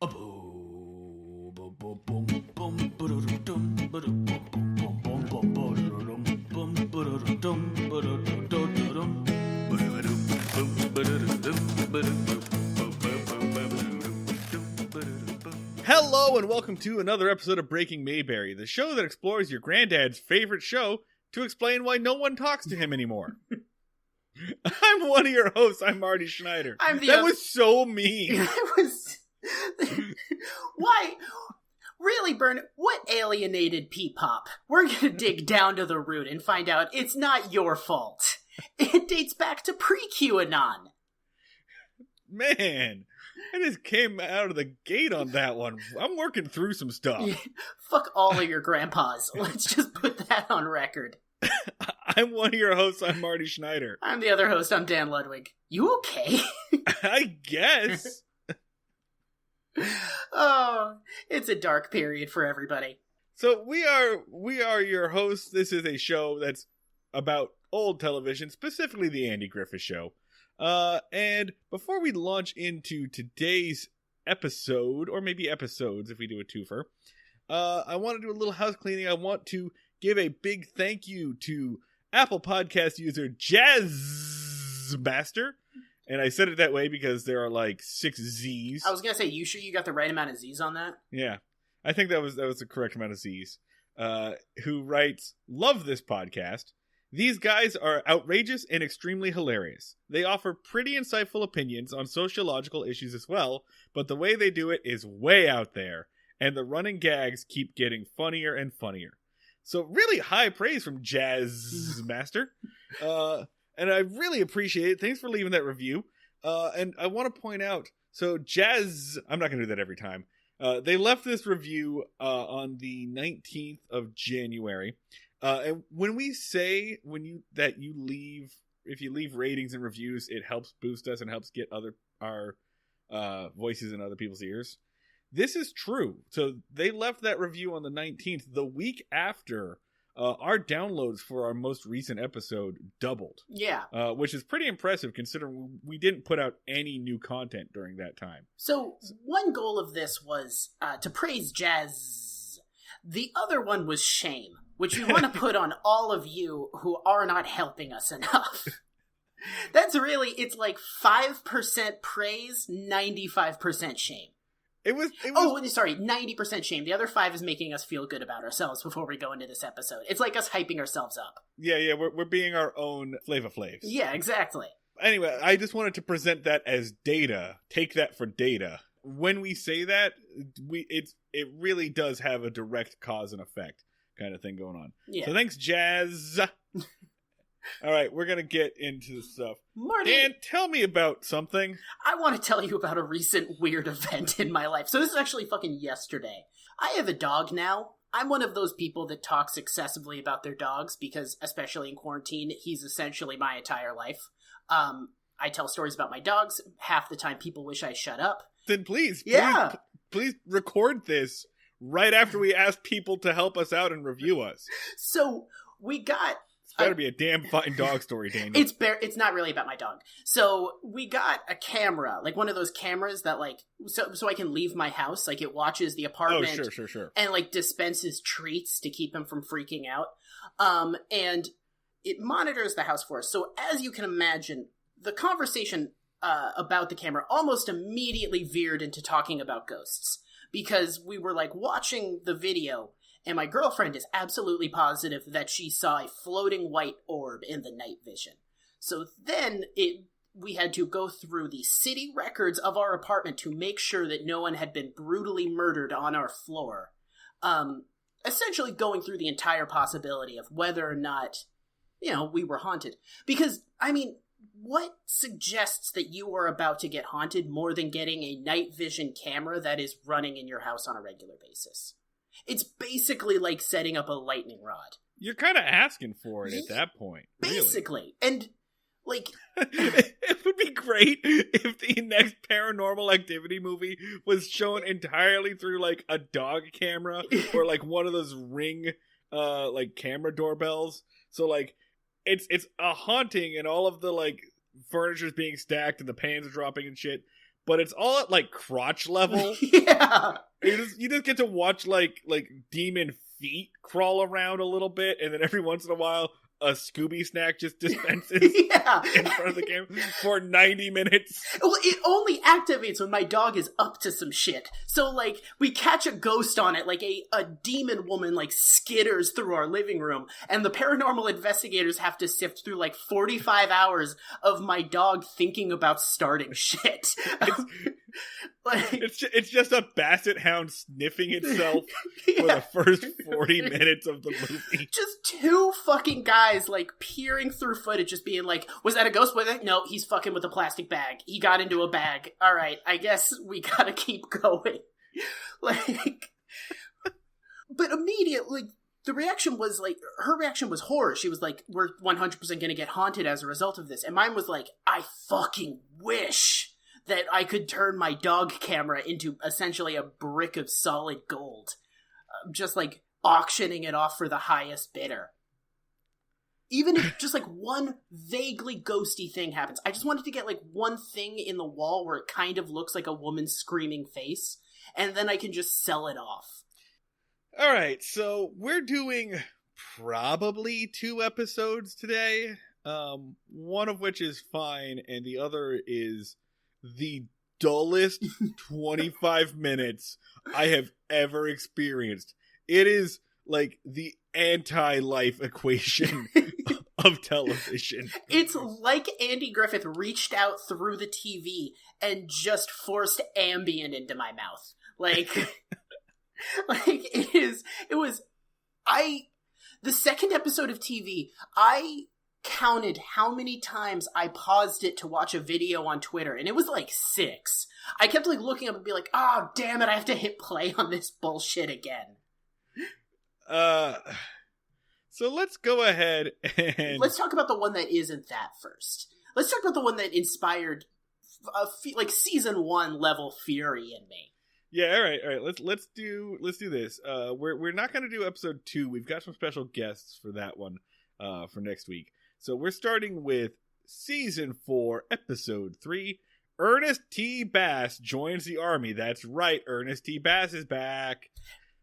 Hello and welcome to another episode of Breaking Mayberry, the show that explores your granddad's favorite show to explain why no one talks to him anymore. I'm one of your hosts. I'm Marty Schneider. That was so mean. It was... Why? Really, Bern, what alienated P-Pop? We're gonna dig down to the root and find out it's not your fault. It dates back to pre-QAnon. Man, I just came out of the gate on that one. I'm working through some stuff. Yeah, fuck all of your grandpas. Let's just put that on record. I'm one of your hosts. I'm Marty Schneider. I'm the other host. I'm Dan Ludwig. You okay? I guess. Oh, it's a dark period for everybody. So we are your hosts. This is a show that's about old television, specifically the Andy Griffith Show. And before we launch into today's episode, or maybe episodes if we do a twofer, I want to do a little house cleaning. I want to give a big thank you to Apple Podcast user Jazzmaster. And I said it that way because there are like 6 Z's. I was gonna say, you sure you got the right amount of Z's on that? Yeah, I think that was the correct amount of Z's. Who writes, "Love this podcast. These guys are outrageous and extremely hilarious. They offer pretty insightful opinions on sociological issues as well, but the way they do it is way out there, and the running gags keep getting funnier and funnier." So really high praise from Jazzmaster. And I really appreciate it. Thanks for leaving that review. And I want to point out, so Jazz, I'm not going to do that every time. They left this review on the 19th of January. And when we say if you leave ratings and reviews, it helps boost us and helps get our voices in other people's ears. This is true. So they left that review on the 19th, the week after our downloads for our most recent episode doubled. Yeah. Which is pretty impressive considering we didn't put out any new content during that time. So one goal of this was to praise Jazz. The other one was shame, which we want to put on all of you who are not helping us enough. That's really, it's like 5% praise, 95% shame. It was 90% shame. The other 5 is making us feel good about ourselves before we go into this episode. It's like us hyping ourselves up. Yeah, we're being our own Flava Flavs. Yeah, exactly. Anyway, I just wanted to present that as data. Take that for data. When we say that, it really does have a direct cause and effect kind of thing going on. Yeah. So thanks, Jazz. All right, we're going to get into the stuff. Marty, Dan, tell me about something. I want to tell you about a recent weird event in my life. So this is actually fucking yesterday. I have a dog now. I'm one of those people that talks excessively about their dogs because, especially in quarantine, he's essentially my entire life. I tell stories about my dogs. Half the time people wish I shut up. Then please record this right after we ask people to help us out and review us. So we got... It's better be a damn fine dog story, Daniel. It's not really about my dog. So we got a camera, like one of those cameras that like, so I can leave my house. Like it watches the apartment. Oh, sure. And like dispenses treats to keep him from freaking out. And it monitors the house for us. So as you can imagine, the conversation about the camera almost immediately veered into talking about ghosts. Because we were like watching the video, and my girlfriend is absolutely positive that she saw a floating white orb in the night vision. So then we had to go through the city records of our apartment to make sure that no one had been brutally murdered on our floor. Essentially going through the entire possibility of whether or not, we were haunted. Because, what suggests that you are about to get haunted more than getting a night vision camera that is running in your house on a regular basis? It's basically like setting up a lightning rod. You're kind of asking for it at that point. Basically. Really. And, like... it would be great if the next Paranormal Activity movie was shown entirely through, like, a dog camera or, like, one of those Ring, like, camera doorbells. So, like, it's a haunting and all of the, like, furniture's being stacked and the pans are dropping and shit. but it's all at like crotch level. Yeah. You just get to watch like demon feet crawl around a little bit, and then every once in a while a Scooby snack just dispenses in front of the camera for 90 minutes. Well, it only activates when my dog is up to some shit. So, like, we catch a ghost on it, like a demon woman, like, skitters through our living room, and the paranormal investigators have to sift through, like, 45 hours of my dog thinking about starting shit. It's just a basset hound sniffing itself for the first 40 minutes of the movie. Just two fucking guys, like, peering through footage, just being like, was that a ghost? Was it? No, he's fucking with a plastic bag. He got into a bag. All right, I guess we gotta keep going. Like, but immediately, the reaction was, like, her reaction was horror. She was like, we're 100% gonna get haunted as a result of this. And mine was like, I fucking wish that I could turn my dog camera into essentially a brick of solid gold. Just, like, auctioning it off for the highest bidder. Even if just, like, one vaguely ghosty thing happens. I just wanted to get, like, one thing in the wall where it kind of looks like a woman's screaming face, and then I can just sell it off. Alright, so we're doing probably 2 episodes today. One of which is fine, and the other is the dullest 25 minutes I have ever experienced. It is like the anti-life equation of television. It's like Andy Griffith reached out through the TV and just forced Ambien into my mouth. Like, the second episode of TV, I counted how many times I paused it to watch a video on Twitter, and it was like 6. I kept like looking up and be like, oh damn it, I have to hit play on this bullshit again. So let's go ahead and let's talk about the one that isn't that first. Let's talk about the one that inspired like season 1 level fury in me. Yeah, all right. Let's do this. We're not going to do episode 2. We've got some special guests for that one for next week. So we're starting with season 4, episode 3. Ernest T. Bass joins the army. That's right. Ernest T. Bass is back.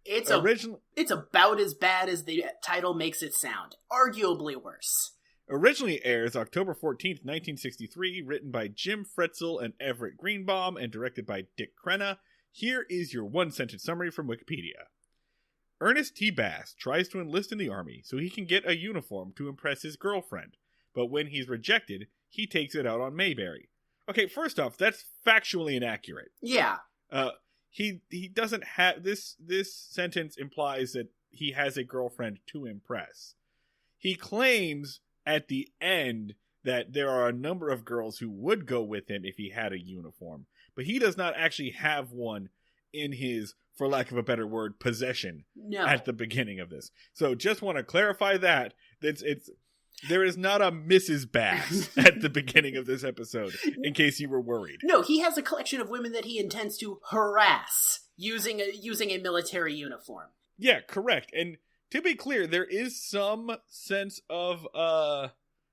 It's about as bad as the title makes it sound. Arguably worse. Originally airs October 14th, 1963, written by Jim Fretzel and Everett Greenbaum, and directed by Dick Crenna. Here is your one-sentence summary from Wikipedia. Ernest T. Bass tries to enlist in the army so he can get a uniform to impress his girlfriend, but when he's rejected, he takes it out on Mayberry. Okay, first off, that's factually inaccurate. Yeah. He doesn't have... This sentence implies that he has a girlfriend to impress. He claims at the end that there are a number of girls who would go with him if he had a uniform, but he does not actually have one in his, for lack of a better word, possession at the beginning of this. So just want to clarify that. There is not a Mrs. Bass at the beginning of this episode, in case you were worried. No, he has a collection of women that he intends to harass using a military uniform. Yeah, correct. And to be clear, there is some sense of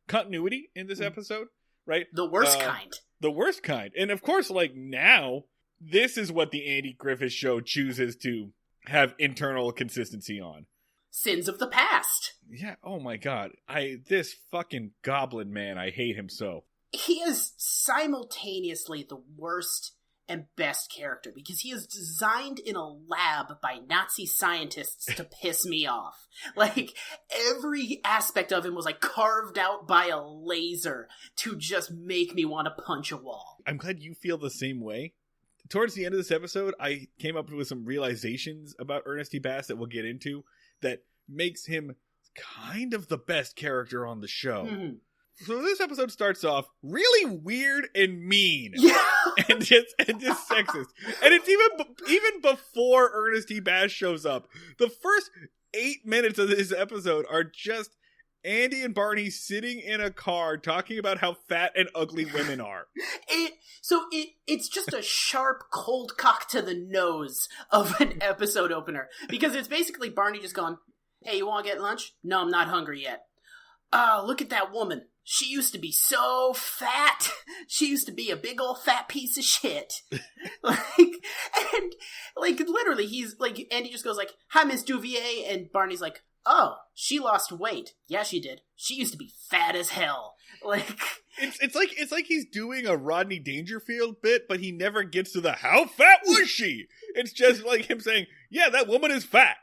continuity in this episode, right? The worst kind. The worst kind. And of course, like now, this is what the Andy Griffith Show chooses to have internal consistency on. Sins of the past. Yeah, oh my god. This fucking goblin man, I hate him so. He is simultaneously the worst and best character because he is designed in a lab by Nazi scientists to piss me off. Like, every aspect of him was like carved out by a laser to just make me want to punch a wall. I'm glad you feel the same way. Towards the end of this episode, I came up with some realizations about Ernest T. Bass that we'll get into that makes him kind of the best character on the show. Mm-hmm. So this episode starts off really weird and mean. Yeah. and just sexist. And it's even before Ernest T. Bass shows up. The first 8 minutes of this episode are just Andy and Barney sitting in a car talking about how fat and ugly women are. It's just a sharp cold cock to the nose of an episode opener. Because it's basically Barney just going, hey, you want to get lunch? No, I'm not hungry yet. Look at that woman. She used to be so fat. She used to be a big old fat piece of shit. Literally, he's like, Andy just goes like, "Hi, Miss Duvier," and Barney's like, "Oh, she lost weight. Yeah, she did. She used to be fat as hell." Like, it's like he's doing a Rodney Dangerfield bit, but he never gets to the "how fat was she?" It's just like him saying, "Yeah, that woman is fat."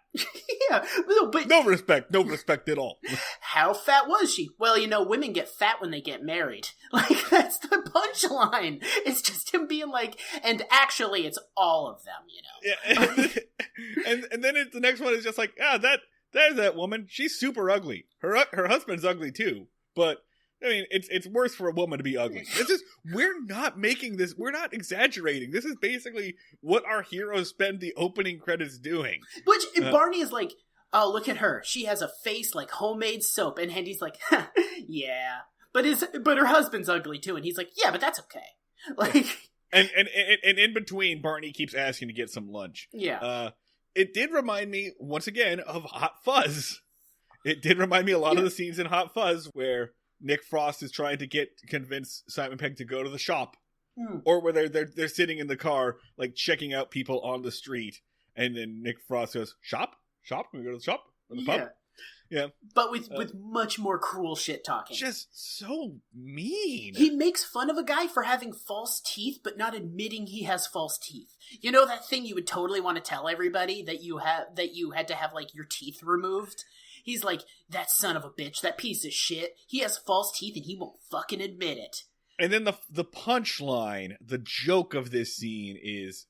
Yeah, but no respect at all. How fat was she? Well, women get fat when they get married. Like, that's the punchline. It's just him being like, and actually, it's all of them. Yeah, and then the next one is just like, there's that woman. She's super ugly. Her husband's ugly too, but. I mean, it's worse for a woman to be ugly. We're not making this, we're not exaggerating. This is basically what our heroes spend the opening credits doing. Which, Barney is like, "Oh, look at her. She has a face like homemade soap." And Andy's like, "Yeah. But her husband's ugly too." And he's like, "Yeah, but that's okay." Like, and in between, Barney keeps asking to get some lunch. Yeah. It did remind me, once again, of Hot Fuzz. It did remind me a lot of the scenes in Hot Fuzz where Nick Frost is trying to convince Simon Pegg to go to the shop, or where they're sitting in the car, like checking out people on the street, and then Nick Frost goes, "Shop? Can we go to the shop or the pub?" Yeah, but with much more cruel shit talking. Just so mean. He makes fun of a guy for having false teeth, but not admitting he has false teeth. You know that thing you would totally want to tell everybody that you had to have like your teeth removed. He's like, "That son of a bitch, that piece of shit, he has false teeth and he won't fucking admit it." And then the punchline, the joke of this scene is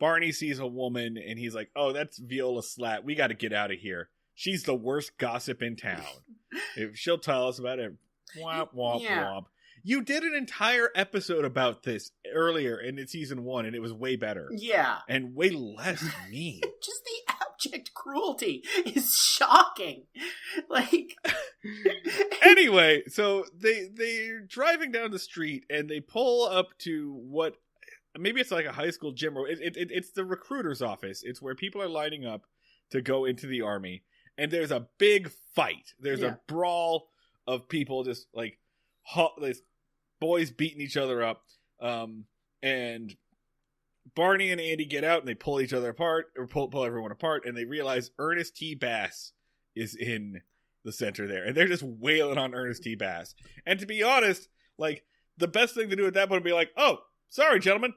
Barney sees a woman and he's like, "Oh, that's Viola Slat. We got to get out of here. She's the worst gossip in town. If she'll tell us about it." Womp, womp, womp. You did an entire episode about this earlier in season 1, and it was way better. Yeah. And way less mean. Just the abject cruelty is shocking. Like... Anyway, so they're driving down the street, and they pull up to what... Maybe it's like a high school gym, or it's the recruiter's office. It's where people are lining up to go into the army. And there's a big fight. There's a brawl of people just like... There's boys beating each other up, and Barney and Andy get out and they pull each other apart, or pull everyone apart, and they realize Ernest T. Bass is in the center there, and they're just wailing on Ernest T. Bass. And to be honest, like, the best thing to do at that point would be like, "Oh, sorry, gentlemen.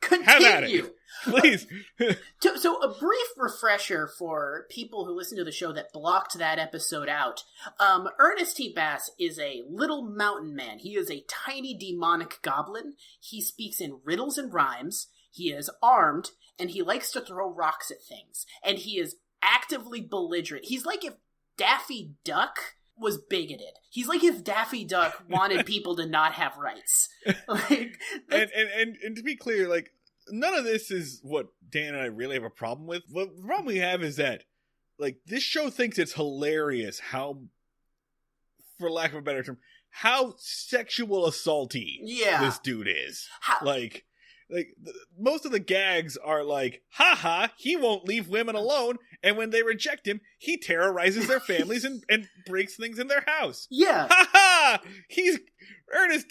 Continue. Have at it. Please." So a brief refresher for people who listen to the show that blocked that episode out. Ernest T. Bass is a little mountain man. He is a tiny demonic goblin. He speaks in riddles and rhymes. He is armed, and he likes to throw rocks at things. And he is actively belligerent. He's like if Daffy Duck was bigoted. He's like if Daffy Duck wanted people to not have rights. Like, and to be clear, like, none of this is what Dan and I really have a problem with. What the problem we have is that, like, this show thinks it's hilarious how, for lack of a better term, how sexual assaulty this dude is. Most of the gags are like, "Ha, he won't leave women alone," and when they reject him, he terrorizes their families and breaks things in their house. Yeah. Ha! He's Ernest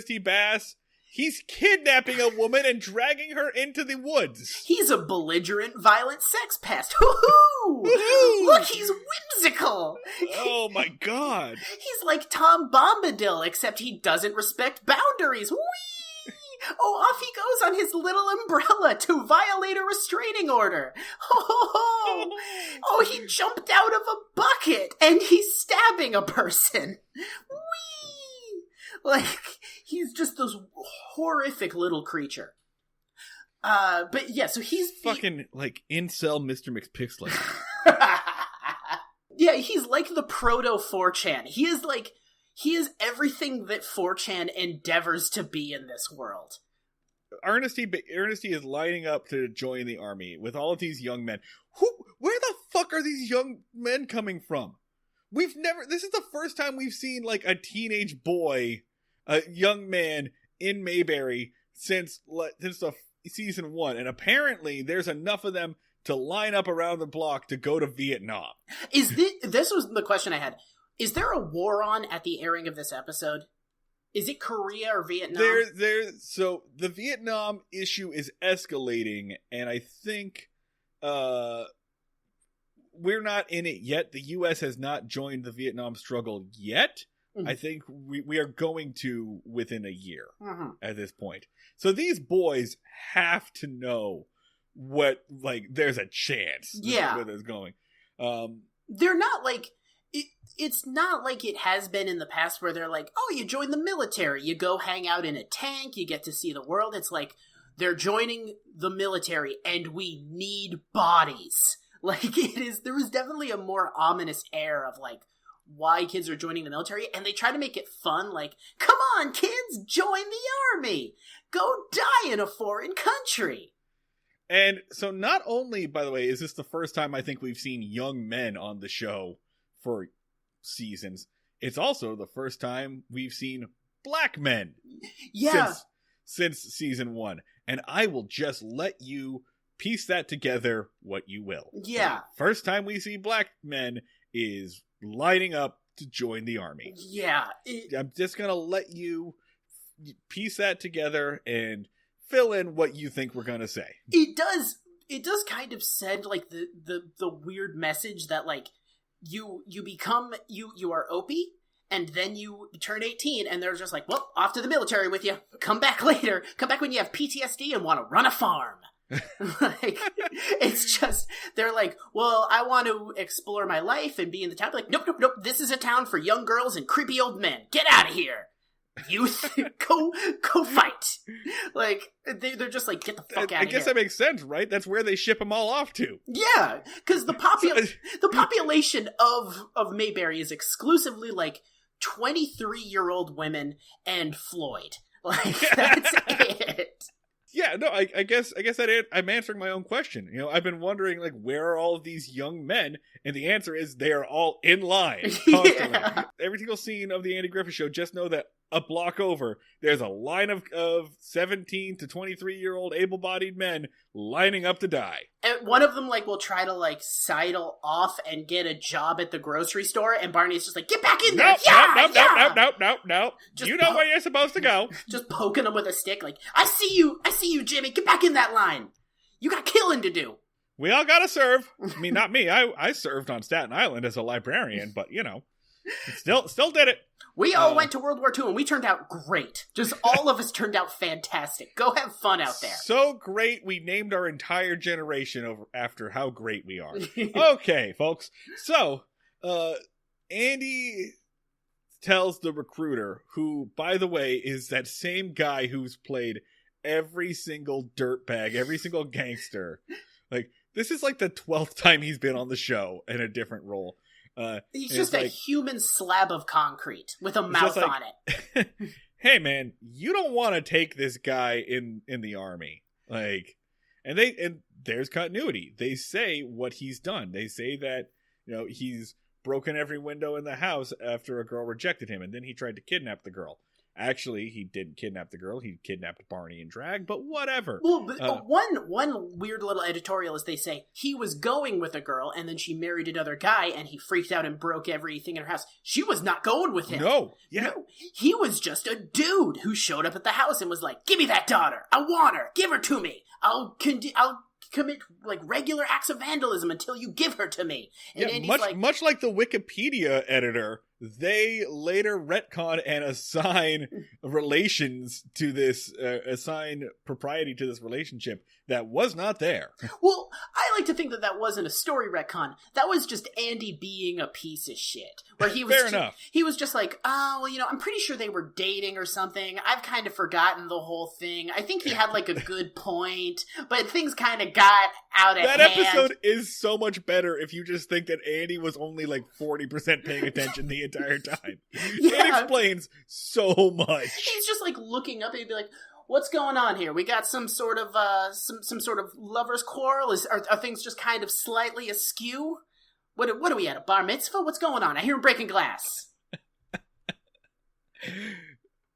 T. Bass. He's kidnapping a woman and dragging her into the woods. He's a belligerent, violent sex pest. Hoo-hoo! Woo-hoo! Look, he's whimsical. Oh my god. He's like Tom Bombadil, except he doesn't respect boundaries. Whee! Oh, off he goes on his little umbrella to violate a restraining order. Oh, he jumped out of a bucket and he's stabbing a person. Whee! Like, he's just this horrific little creature. But yeah, so he's fucking like incel Mr. McPixley. Yeah, he's like the proto 4chan. He is everything that 4chan endeavors to be in this world. Ernest T is lining up to join the army with all of these young men. Where the fuck are these young men coming from? This is the first time we've seen like a teenage boy, a young man in Mayberry since the season 1. And apparently there's enough of them to line up around the block to go to Vietnam. This was the question I had. Is there a war on at the airing of this episode? Is it Korea or Vietnam? So the Vietnam issue is escalating, and I think we're not in it yet. The U.S. has not joined the Vietnam struggle yet. Mm-hmm. I think we are going to within a year at this point. So these boys have to know what, like, there's a chance. Yeah. Where there's going. They're not like... It's not like it has been in the past where they're like, oh, you join the military, you go hang out in a tank, you get to see the world. It's like, they're joining the military and we need bodies. Like, there is definitely a more ominous air of, like, why kids are joining the military, and they try to make it fun, like, come on, kids, join the army! Go die in a foreign country! And so not only, by the way, is this the first time I think we've seen young men on the show for seasons, it's also the first time we've seen black men since season 1. And I will just let you piece that together what you will. Yeah. The first time we see black men is lining up to join the army. Yeah. I'm just going to let you piece that together and fill in what you think we're going to say. It does kind of send, like, the weird message that, like, you are Opie, and then you turn 18, and they're just like, well, off to the military with you. Come back later. Come back when you have PTSD and want to run a farm. Like, it's just, they're like, well, I want to explore my life and be in the town. Like, nope. This is a town for young girls and creepy old men. Get out of here. Youth, go fight. Like, they're just like, get the fuck out of here. I guess that makes sense, right? That's where they ship them all off to. Yeah, because the population of Mayberry is exclusively, like, 23-year-old women and Floyd. Like, that's it. Yeah, no, I guess that I'm answering my own question. You know, I've been wondering, like, where are all of these young men? And the answer is they are all in line constantly. Yeah. Every single scene of the Andy Griffith Show, just know that a block over, there's a line of 17 to 23-year-old able-bodied men lining up to die. And one of them, like, will try to, like, sidle off and get a job at the grocery store, and Barney's just like, get back in there! Nope. You know where you're supposed to go. Just poking him with a stick, like, I see you, Jimmy, get back in that line! You got killing to do! We all gotta serve. I mean, not me. I served on Staten Island as a librarian, but, you know, still did it. We all went to World War II, and we turned out great. Just all of us turned out fantastic. Go have fun out there. So great, we named our entire generation after how great we are. Okay, folks. So, Andy tells the recruiter, who, by the way, is that same guy who's played every single dirtbag, every single gangster. Like, this is like the 12th time he's been on the show in a different role. He's just a human slab of concrete with a mouth on it. Hey man, you don't want to take this guy in the army. Like, and there's continuity. They say what he's done. They say that, you know, he's broken every window in the house after a girl rejected him, and then he tried to kidnap the girl. Actually, he didn't kidnap the girl. He kidnapped Barney and drag, but whatever. Well, but one weird little editorial is they say he was going with a girl, and then she married another guy, and he freaked out and broke everything in her house. She was not going with him. No. Yeah. No, he was just a dude who showed up at the house and was like, give me that daughter. I want her. Give her to me. I'll commit, like, regular acts of vandalism until you give her to me. And yeah, much like the Wikipedia editor, they later retcon and assign relations to this, assign propriety to this relationship that was not there. Well, I like to think that wasn't a story retcon. That was just Andy being a piece of shit. Where he was Fair enough. He was just like, oh, well, you know, I'm pretty sure they were dating or something. I've kind of forgotten the whole thing. I think he had, like, a good point, but things kind of got out of hand. That episode is so much better if you just think that Andy was only, like, 40% paying attention the entire time. Yeah. It explains so much. He's just, like, looking up and he'd be like, what's going on here? We got some sort of some sort of lovers quarrel? Are things just kind of slightly askew? What are we at, a bar mitzvah? What's going on? I hear him breaking glass.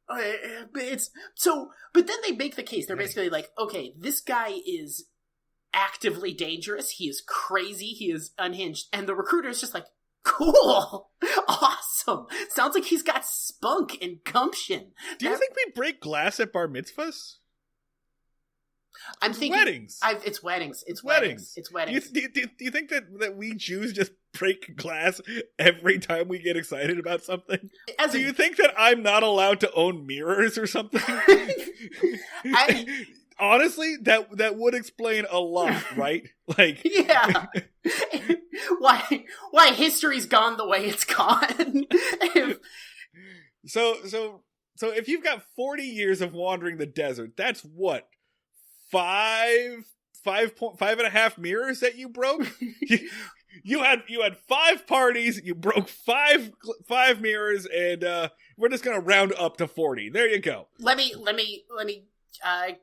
But then they make the case. They're basically like, okay, this guy is actively dangerous. He is crazy. He is unhinged. And the recruiter is just like, Cool. Awesome. Sounds like he's got spunk and gumption. Do you think we break glass at bar mitzvahs? I'm thinking weddings. It's weddings. It's weddings. It's weddings. Do you think that we Jews just break glass every time we get excited about something? Do you think that I'm not allowed to own mirrors or something? Honestly, that would explain a lot, right? Like, yeah. Why history's gone the way it's gone. So if you've got 40 years of wandering the desert, that's what? 5.5 mirrors that you broke? You had 5 parties, you broke five mirrors, and we're just gonna round up to 40. There you go. Let me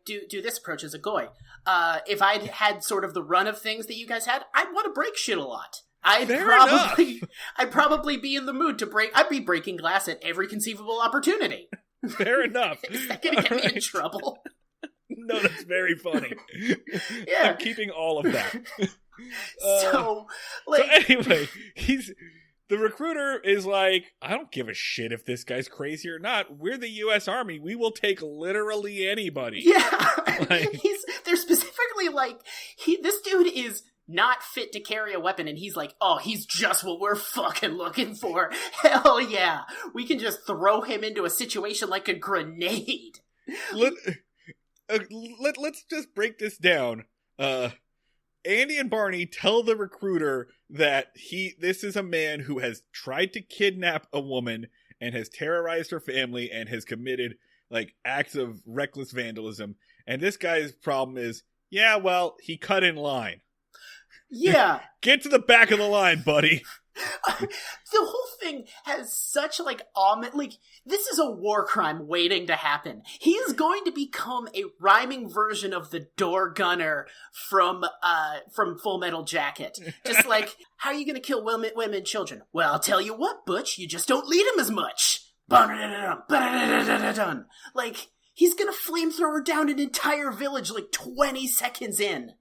do this approach as a goy. If I'd had sort of the run of things that you guys had, I'd want to break shit a lot. I'd probably be in the mood to break. I'd be breaking glass at every conceivable opportunity. Fair enough. Is that gonna get me in trouble? No, that's very funny. Yeah. I'm keeping all of that. So anyway, the recruiter is like, I don't give a shit if this guy's crazy or not. We're the U.S. Army. We will take literally anybody. Yeah. They're specifically like, this dude is not fit to carry a weapon, and he's like, oh, he's just what we're fucking looking for. Hell yeah. We can just throw him into a situation like a grenade. Let's just break this down. Andy and Barney tell the recruiter that this is a man who has tried to kidnap a woman and has terrorized her family and has committed like acts of reckless vandalism. And this guy's problem is, yeah, well, he cut in line. Yeah. Get to the back of the line, buddy. The whole thing has such this is a war crime waiting to happen. He is going to become a rhyming version of the door gunner from Full Metal Jacket. Just like, how are you going to kill women and children? Well, I'll tell you what, Butch, you just don't lead him as much. Like, he's going to flamethrower down an entire village like 20 seconds in.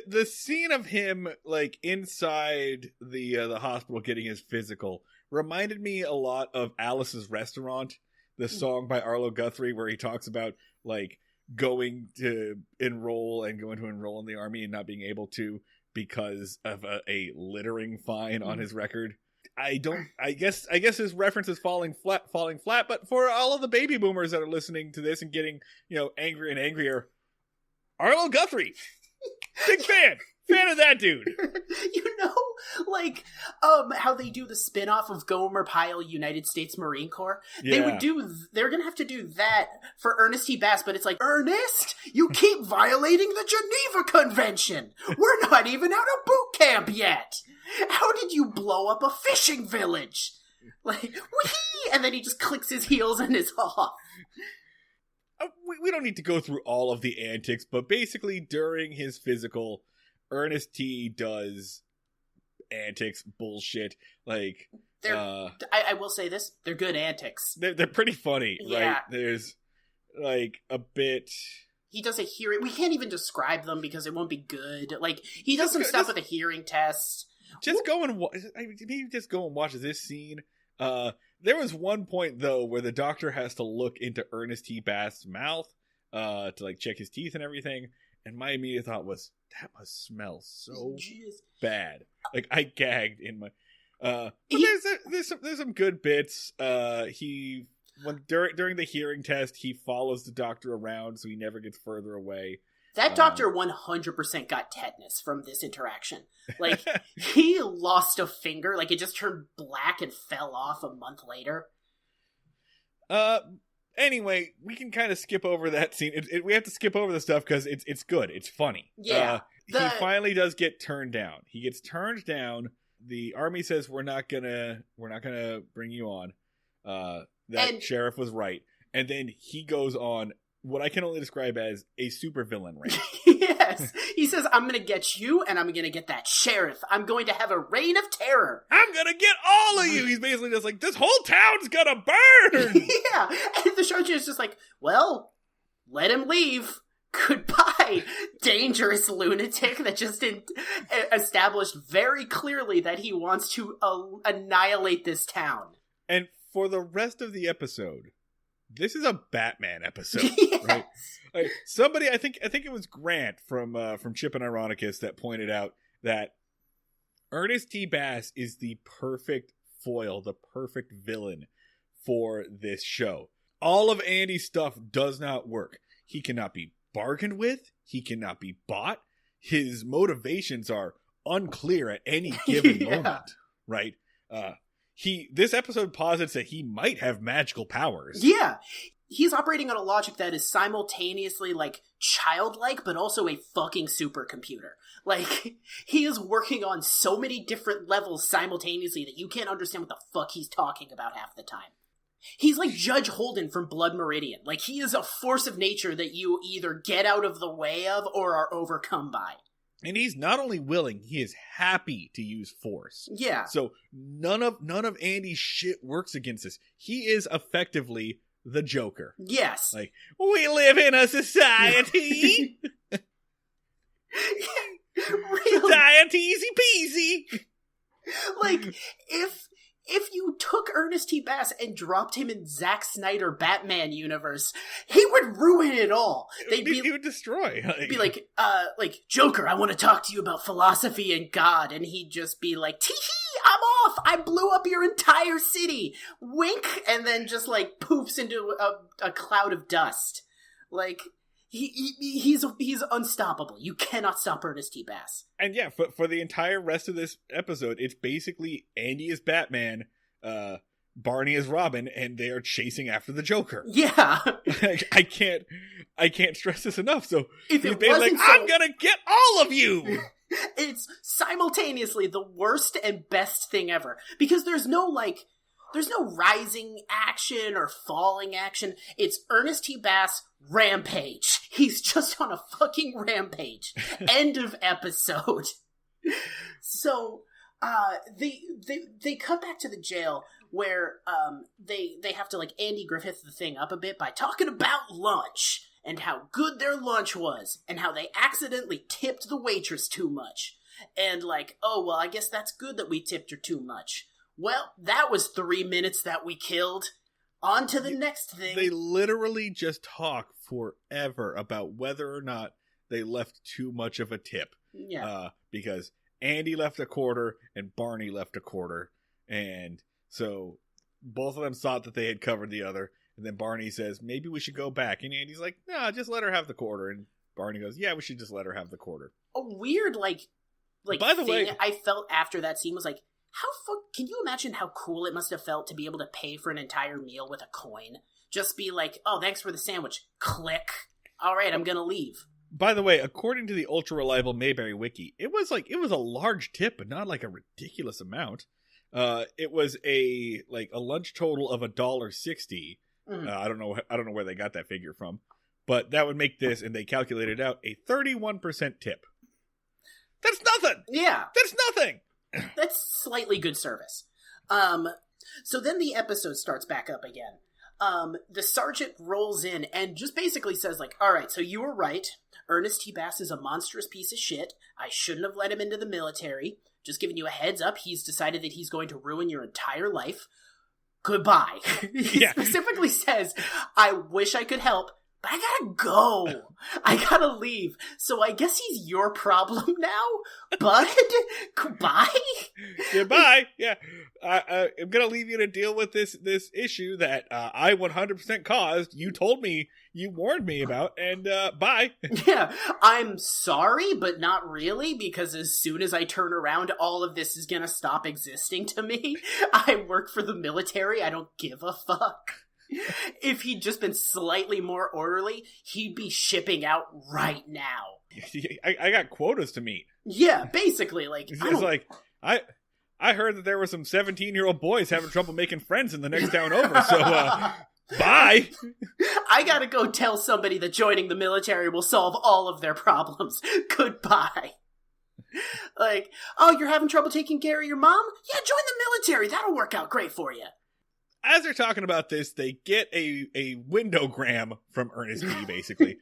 The scene of him like inside the hospital getting his physical reminded me a lot of Alice's Restaurant, the song by Arlo Guthrie, where he talks about like going to enroll in the army and not being able to because of a littering fine on his record. I guess his reference is falling flat, but for all of the baby boomers that are listening to this and getting, angrier and angrier, Arlo Guthrie. Big fan of that dude. How they do the spin-off of Gomer Pyle United States Marine Corps? Yeah. They're gonna have to do that for Ernest T. Bass, but it's like, Ernest, you keep violating the Geneva Convention. We're not even out of boot camp yet. How did you blow up a fishing village? Like, whee! And then he just clicks his heels and is off. We don't need to go through all of the antics, but basically during his physical, Ernest T does antics, bullshit. Like, I will say this, they're good antics. They're pretty funny, yeah. Right? There's like a bit. He does a hearing. We can't even describe them because it won't be good. Like, he does some stuff with a hearing test. Just go and watch this scene. There was one point though where the doctor has to look into Ernest T. Bass's mouth to like check his teeth and everything, and my immediate thought was, that must smell so bad. Like, I gagged in my but there's some good bits. During the hearing test, he follows the doctor around so he never gets further away. That doctor 100% got tetanus from this interaction. Like, he lost a finger. Like, it just turned black and fell off a month later. Anyway, we can kind of skip over that scene. We have to skip over the stuff because it's good. It's funny. Yeah. He finally does get turned down. He gets turned down. The army says, we're not gonna bring you on. Sheriff was right. And then he goes on what I can only describe as a supervillain rant. Yes. He says, I'm going to get you, and I'm going to get that sheriff. I'm going to have a reign of terror. I'm going to get all of you. He's basically just like, this whole town's going to burn. Yeah. And the sheriff is just like, well, let him leave. Goodbye. by dangerous lunatic that just established very clearly that he wants to annihilate this town. And for the rest of the episode, this is a Batman episode, Yes. right? Like, somebody, I think it was Grant from Chip and Ironicus that pointed out that Ernest T. Bass is the perfect foil, the perfect villain for this show. All of Andy's stuff does not work. He cannot be bargained with. He cannot be bought. His motivations are unclear at any given moment, right? This episode posits that he might have magical powers. Yeah. He's operating on a logic that is simultaneously, like, childlike, but also a fucking supercomputer. Like, he is working on so many different levels simultaneously that you can't understand what the fuck he's talking about half the time. He's like Judge Holden from Blood Meridian. Like, he is a force of nature that you either get out of the way of or are overcome by. And he's not only willing, he is happy to use force. Yeah. So none of Andy's shit works against this. He is effectively the Joker. Yes. Like, we live in a society. Societeeesy-peeseey. Like, if you took Ernest T. Bass and dropped him in Zack Snyder Batman universe, he would ruin it all. He would destroy. Be like, Joker, I want to talk to you about philosophy and God, and he'd just be like, tee-hee, I'm off! I blew up your entire city! Wink! And then just, like, poofs into a cloud of dust. Like, he's unstoppable. You cannot stop Ernest T. Bass. And yeah, for the entire rest of this episode, it's basically Andy is Batman, Barney is Robin, and they are chasing after the Joker. Yeah. I can't stress this enough. So if he's it basically wasn't like, I'm gonna get all of you! It's simultaneously the worst and best thing ever. Because there's no rising action or falling action. It's Ernest T. Bass rampage. He's just on a fucking rampage. End of episode. So, they come back to the jail where, they have to, like, Andy Griffith the thing up a bit by talking about lunch and how good their lunch was and how they accidentally tipped the waitress too much. And like, oh, well, I guess that's good that we tipped her too much. Well, that was 3 minutes that we killed. On to the next thing. They literally just talk forever about whether or not they left too much of a tip. Yeah. Because Andy left a quarter and Barney left a quarter. And so both of them thought that they had covered the other. And then Barney says, maybe we should go back. And Andy's like, nah, just let her have the quarter. And Barney goes, yeah, we should just let her have the quarter. A weird, like by the way, I felt after that scene was like, can you imagine how cool it must have felt to be able to pay for an entire meal with a coin? Just be like, oh, thanks for the sandwich. Click. All right, I'm gonna leave. By the way, according to the ultra-reliable Mayberry Wiki, it was a large tip, but not like a ridiculous amount. It was a lunch total of $1.60. Mm-hmm. I don't know where they got that figure from, but that would make this, and they calculated out, a 31% tip. That's nothing. Yeah, that's nothing. That's slightly good service. So then the episode starts back up again. The sergeant rolls in and just basically says, like, all right, so you were right. Ernest T. Bass is a monstrous piece of shit. I shouldn't have let him into the military. Just giving you a heads up, he's decided that he's going to ruin your entire life. Goodbye. He specifically says, I wish I could help, but I gotta go. I gotta leave. So I guess he's your problem now, bud? Goodbye? Goodbye. Yeah. I'm gonna leave you to deal with this issue that I 100% caused. You told me, you warned me about, and bye. Yeah, I'm sorry, but not really, because as soon as I turn around, all of this is gonna stop existing to me. I work for the military. I don't give a fuck. If he'd just been slightly more orderly, he'd be shipping out right now. I got quotas to meet. Yeah, basically, like... It's like, I heard that there were some 17-year-old boys having trouble making friends in the next town over, so, bye! I gotta go tell somebody that joining the military will solve all of their problems. Goodbye. Like, oh, you're having trouble taking care of your mom? Yeah, join the military. That'll work out great for you. As they're talking about this, they get a windowgram from Ernest T, basically.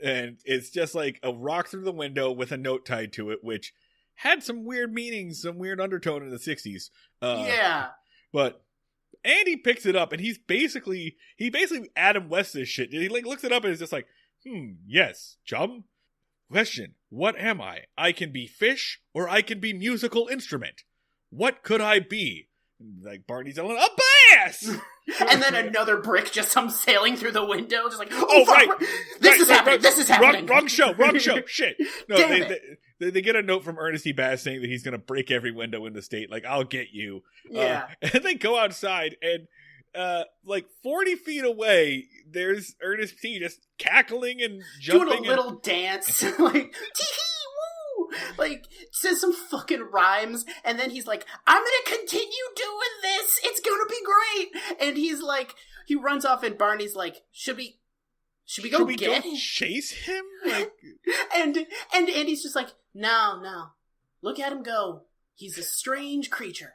And it's just like a rock through the window with a note tied to it, which had some weird meanings, some weird undertone in the 60s. Yeah. But Andy picks it up, and he basically Adam West this shit. He like looks it up and is just like, yes, chum. Question, what am I? I can be fish, or I can be musical instrument. What could I be? Like Barney's yelling, a bass! And then another brick just comes sailing through the window, just like, oh fuck, right. This is happening. Wrong show. Shit. No, they get a note from Ernest T saying that he's going to break every window in the state. Like, I'll get you. Yeah. And they go outside, and like 40 feet away, there's Ernest T just cackling and jumping. Doing a little dance. Like, tee-hee, woo! Like, says some fucking rhymes, and then he's like, I'm gonna continue doing this! It's gonna be great! And he's like, he runs off, and Barney's like, should we go chase him? Like... and Andy's just like, no. Look at him go. He's a strange creature.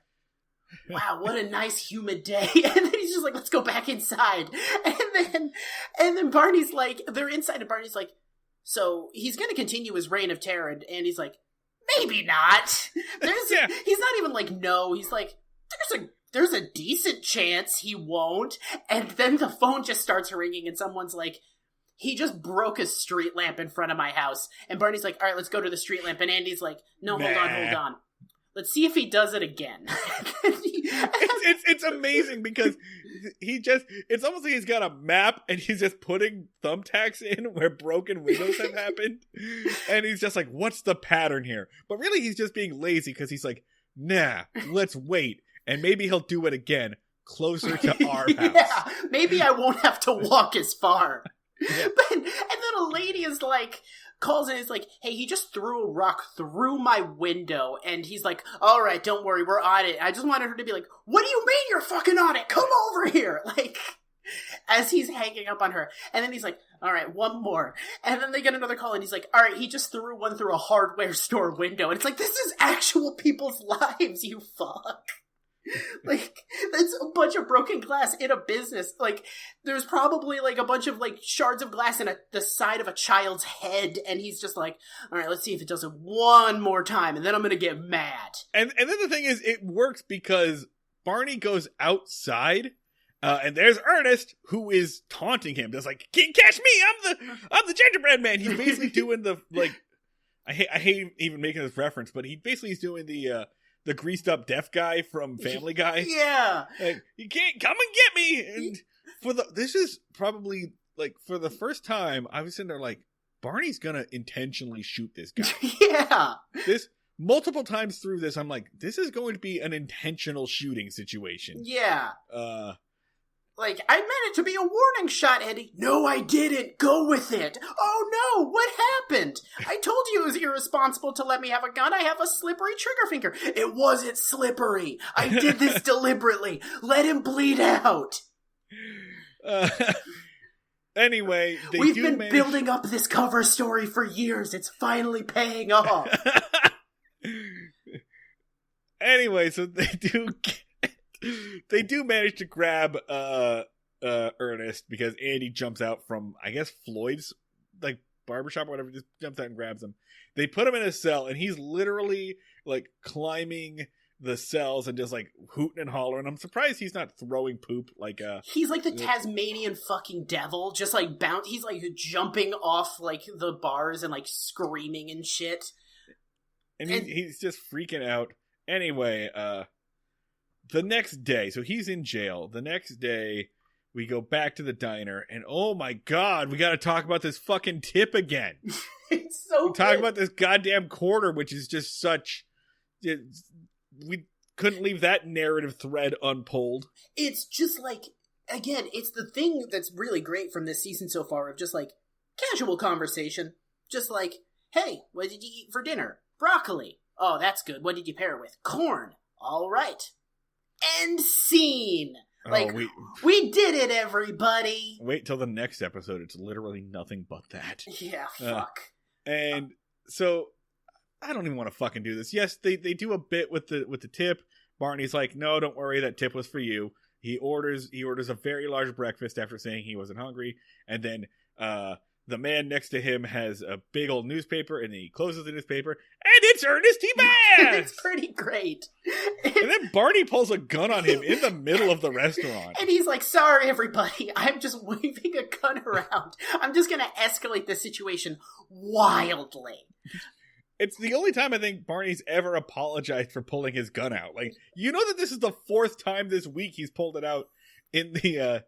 Wow, what a nice humid day. And then he's just like, let's go back inside. And then Barney's like, they're inside, and Barney's like, so he's going to continue his reign of terror. And Andy's like, maybe not. He's not even like, no. He's like, there's a decent chance he won't. And then the phone just starts ringing, and someone's like, he just broke a street lamp in front of my house. And Barney's like, all right, let's go to the street lamp. And Andy's like, no, hold on. Let's see if he does it again. It's amazing because it's almost like he's got a map and he's just putting thumbtacks in where broken windows have happened. And he's just like, what's the pattern here? But really he's just being lazy because he's like, nah, let's wait. And maybe he'll do it again closer to our house. Yeah, maybe I won't have to walk as far. Yeah. And then a lady is like, calls in, is like, hey, he just threw a rock through my window. And he's like, all right, don't worry, we're on it. I just wanted her to be like, what do you mean you're fucking on it? Come over here. Like, as he's hanging up on her. And then he's like, all right, one more. And then they get another call, and he's like, all right, he just threw one through a hardware store window. And it's like, this is actual people's lives, you fuck. Like, that's a bunch of broken glass in a business. Like, there's probably like a bunch of like shards of glass in the side of a child's head, and he's just like, all right, let's see if it does it one more time, and then I'm gonna get mad. And then the thing is, it works because Barney goes outside, and there's Ernest, who is taunting him, just like, catch me, I'm the gingerbread man. He's basically doing the, like, I hate even making this reference, but he basically is doing the greased up deaf guy from Family Guy. Yeah. Like, you can't come and get me. And this is probably like for the first time I was sitting there like, Barney's gonna intentionally shoot this guy. Yeah. This multiple times through this, I'm like, this is going to be an intentional shooting situation. Yeah. Like, I meant it to be a warning shot, Eddie. No, I didn't. Go with it. Oh, no. What happened? I told you it was irresponsible to let me have a gun. I have a slippery trigger finger. It wasn't slippery. I did this deliberately. Let him bleed out. Anyway, we've been building up this cover story for years. It's finally paying off. Anyway, so they do manage to grab Ernest because Andy jumps out from, I guess, Floyd's like barbershop or whatever, just jumps out and grabs him. They put him in a cell, and he's literally like climbing the cells and just like hooting and hollering. I'm surprised he's not throwing poop like he's like the Tasmanian fucking devil, just like he's like jumping off like the bars and like screaming and shit. And he's just freaking out. Anyway, the next day, so he's in jail. The next day, we go back to the diner, and oh my god, we gotta talk about this fucking tip again. It's so good. Talk about this goddamn quarter, which is just such... we couldn't leave that narrative thread unpulled. It's just like, again, it's the thing that's really great from this season so far of just like, casual conversation. Just like, hey, what did you eat for dinner? Broccoli. Oh, that's good. What did you pair it with? Corn. All right. End scene. Like, we did it, everybody. Wait till the next episode. It's literally nothing but that. Yeah, fuck. And so, I don't even want to fucking do this. Yes, they do a bit with the tip. Barney's like, no, don't worry, that tip was for you. He orders a very large breakfast after saying he wasn't hungry. And then The man next to him has a big old newspaper, and then he closes the newspaper, and it's Ernest T. It's pretty great. And then Barney pulls a gun on him in the middle of the restaurant. And he's like, sorry, everybody, I'm just waving a gun around. I'm just going to escalate the situation wildly. It's the only time I think Barney's ever apologized for pulling his gun out. Like, you know that this is the 4th time this week he's pulled it out in the